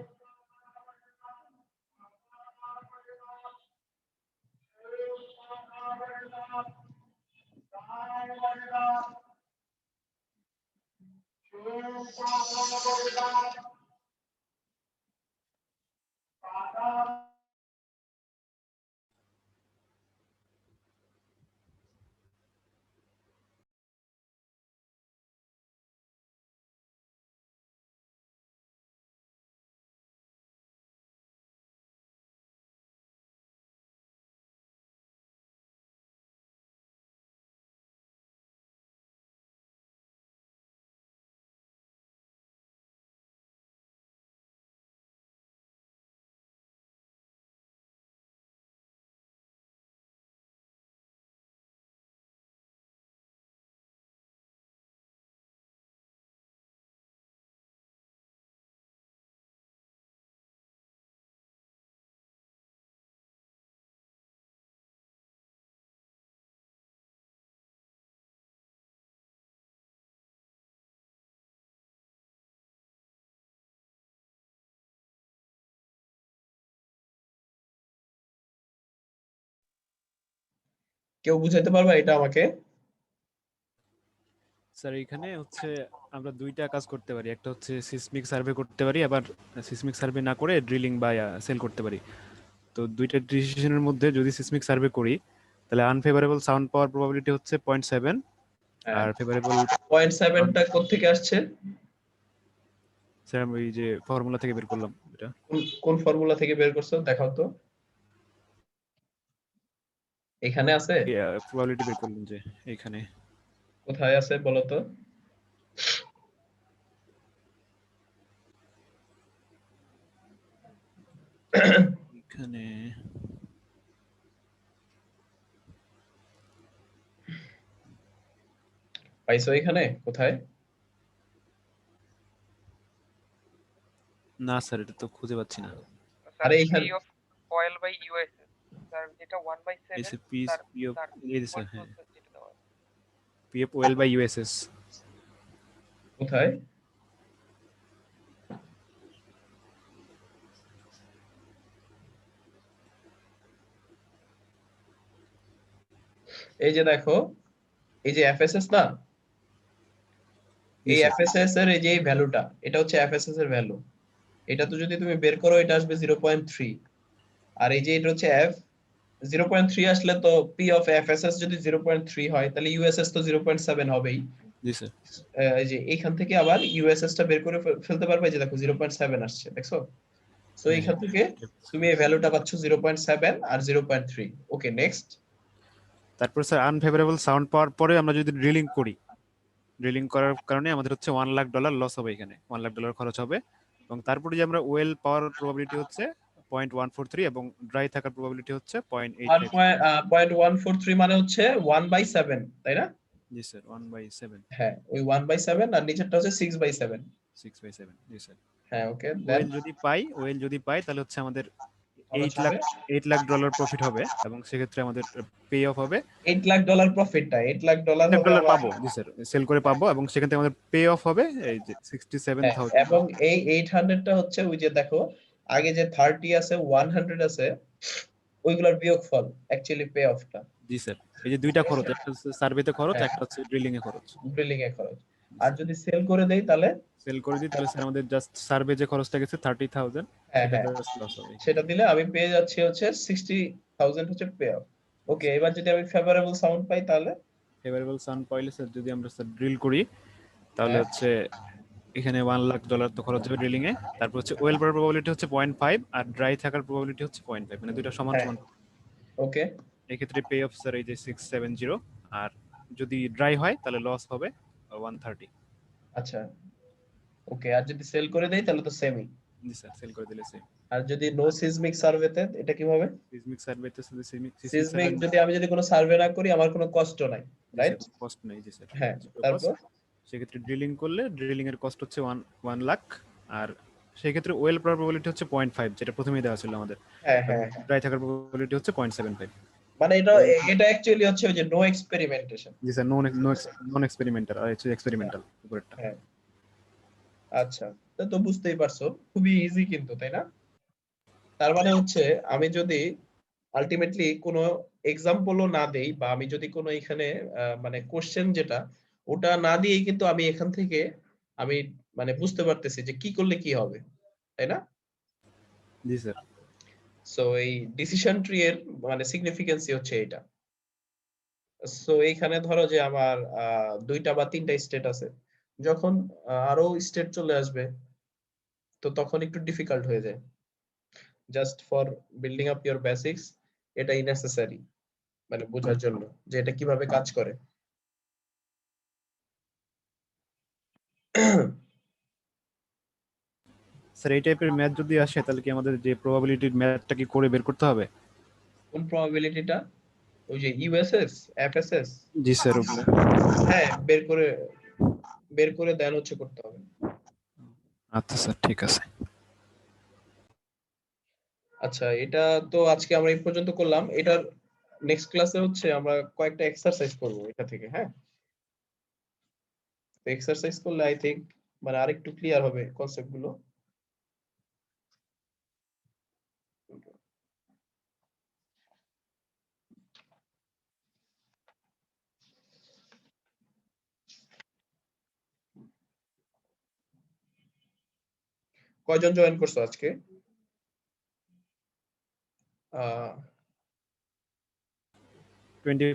কেউ বুঝাইতে পারবা এটা আমাকে? স্যার এখানে হচ্ছে আমরা দুইটা কাজ করতে পারি, একটা হচ্ছে সিসমিক সার্ভে করতে পারি, আবার সিসমিক সার্ভে না করে ড্রিলিং বা সেল করতে পারি। তো দুইটা ডিসিশনের মধ্যে যদি সিসমিক সার্ভে করি, তাহলে আনফেভারেবল সাউন্ড পাওয়ার প্রবাবিলিটি হচ্ছে 0.7, আর ফেভারেবল 0.7টা কোত্থেকে আসছে? স্যার আমি ওই যে ফর্মুলা থেকে বের করলাম এটা। কোন ফর্মুলা থেকে বের করছো দেখাও তো, এখানে আছে? প্রবাবিলিটি বের করলাম যে এখানে। কোথায় আছে বলো তো? এখানে পাইছো এখানে কোথায়? না স্যার, এটা তো খুঁজে পাচ্ছি না। স্যার আরে এখানে P of oil by USS sir, যেটা 1/7 এসে পিস তার পি অফ তার এই দিছে, equal to হ্যাঁ, হচ্ছে যেটা দেওয়া আছে। P of well by USS. কোথায়? এই যে দেখো, এই যে এফএসএস না, এই এফএসএস এর এই যে ভ্যালুটা, এটা হচ্ছে এফএসএস এর ভ্যালু। এটা তো যদি তুমি বের করো, এটা আসবে 0.3, আর এই যে এটা হচ্ছে এফ 0.3 আসলে তো পি অফ এফএসএস যদি 0.3 হয়, তাহলে ইউএসএস তো 0.7 হবেই। জি স্যার। এই যে এইখান থেকে আবার ইউএসএস টা বের করে ফেলতে পারবে, যে দেখো 0.7 আসছে, দেখছো? সো এইখান থেকে তুমি এই ভ্যালুটা পাচ্ছ 0.7 আর 0.3। ওকে, নেক্সট। তারপর স্যার আনফেভারেবল সাউন্ড পাওয়ার পরে আমরা যদি ড্রিলিং করি, ড্রিলিং করার কারণে আমাদের হচ্ছে $1 লাখ লস হবে, এখানে $1 লাখ খরচ হবে। এবং তারপরে যে আমরা ওয়েল পাওয়ার প্রবাবিলিটি হচ্ছে 0.143 এবং ড্রাই থাকার প্রবাবিলিটি হচ্ছে আর 0.85। 0.143 মানে হচ্ছে 1/7, তাই না? জি স্যার, 1/7। হ্যাঁ, ওই 1/7, আর নিচেরটা হচ্ছে 6/7। 6/7, জি স্যার। হ্যাঁ, ওকে, ওয়েল যদি পাই তাহলে হচ্ছে আমাদের $8 লাখ প্রফিট হবে, এবং সেক্ষেত্রে আমাদের পে অফ হবে $8 লাখ প্রফিটটা, $8 লাখ হবে $8 আমার। পাবো। জি স্যার, সেল করে পাবো, এবং সেখান থেকে আমাদের পে অফ হবে এই যে হ্যাঁ, 67,000। এবং এই 800টা হচ্ছে ওই যে দেখো আগে যে 30 আছে 100 আছে ওইগুলোর বিয়োগফল অ্যাকচুয়ালি পে অফটা জি স্যার, এই যে দুইটা খরচ, একটা হচ্ছে সার্ভেতে খরচ, হ্যাঁ। একটা হচ্ছে ড্রিলিং এ খরচ। ড্রিলিং এর খরচ। আর যদি সেল করে দেই তাহলে সেল করে দিই তাহলে স্যার আমাদের জাস্ট সার্ভে যে খরচটা গেছে 30,000, হ্যাঁ, সেটা হ্যাঁ। জাস্ট লস হবে। সেটা দিলে আমি পেয়ে যাচ্ছি হচ্ছে 60,000 হচ্ছে পে অফ। ওকে, এবার যদি আমি ফেভারেবল সাউন্ড পাই তাহলে ফেভারেবল সাউন্ড পাইলে স্যার যদি আমরা স্যার ড্রিল করি তাহলে হ্যাঁ। হচ্ছে এখানে $1,00,000 তো খরচ হবে ড্রিলিং এ, তারপর হচ্ছে ওয়েল পাওয়ার প্রবাবিলিটি হচ্ছে 0.5 আর ড্রাই থাকার প্রবাবিলিটি হচ্ছে 0.5, মানে দুইটা সমান হ্যাঁ। সমান। ওকে, এই ক্ষেত্রে পে অফ স্যার এই যে 670, আর যদি ড্রাই হয় তাহলে লস হবে 130। আচ্ছা। ওকে, আর যদি সেল করে দেই তাহলে তো সেমই। জি স্যার, সেল করে দিলে সেম। আর যদি নো সিসমিক সার্ভেতে এটা কিভাবে? সিসমিক সার্ভেতে সিসমিক সিসমিক যদি আমি যদি কোনো সার্ভে না করি আমার কোনো কষ্ট নাই, রাইট? কস্ট নেই। জি স্যার, হ্যাঁ, তারপর সেক্ষেত্রে ড্রিলিং করলে ড্রিলিং এর কস্ট হচ্ছে 1 লাখ, আর সেক্ষেত্রে ওয়েল পাওয়ার প্রবাবিলিটি হচ্ছে 0.5, যেটা প্রথমেই দেওয়া ছিল আমাদের। হ্যাঁ, হ্যাঁ। ড্রাই থাকার প্রবাবিলিটি হচ্ছে 0.75। মানে এটা অ্যাকচুয়ালি হচ্ছে ওই যে নো এক্সপেরিমেন্টেশন। জি স্যার, নন এক্সপেরিমেন্টাল, আর হচ্ছে এক্সপেরিমেন্টাল উপরেরটা। হ্যাঁ। আচ্ছা, তা তো বুঝতেই পারছো খুবই ইজি কিন্তু, তাই না? তার মানে হচ্ছে আমি যদি আলটিমেটলি কোনো এক্সাম্পলও না দেই বা আমি যদি কোনো এখানে মানে কোশ্চেন যেটা ওটা না দিয়েই কিন্তু আমি এখান থেকে আমি মানে বুঝতে পারতেছি যে কি করলে কি হবে, তাই না? জি স্যার। সো এই ডিসিশন ট্রি এর মানে সিগনিফিকেন্সই হচ্ছে এটা। সো এইখানে ধরো যে আমার 2টা বা 3টা স্টেট আছে, যখন আরো স্টেট চলে আসবে তো তখন একটু ডিফিকাল্ট হয়ে যায়। Just for building up your basics এটাই নেসেসারি, মানে বোঝার জন্য যে এটা কিভাবে কাজ করে। স্যার এই টাইপের ম্যাথ যদি আসে তাহলে কি আমাদের যে প্রবাবিলিটির ম্যাথটা কি করে বের করতে হবে? কোন প্রবাবিলিটিটা? ওই যে ইউএসএস এফএসএস? জি স্যার। হ্যাঁ, বের করে দেন হচ্ছে করতে হবে। আচ্ছা স্যার, ঠিক আছে। আচ্ছা, এটা তো আজকে আমরা এই পর্যন্ত করলাম। এটার নেক্সট ক্লাসে হচ্ছে আমরা কয়েকটা এক্সারসাইজ করব এটা থেকে, হ্যাঁ? তো এক্সারসাইজ করলে আই থিংক মানে আরেকটু ক্লিয়ার হবে কনসেপ্ট গুলো। কয়জন জয়েন করছো আজকে? 20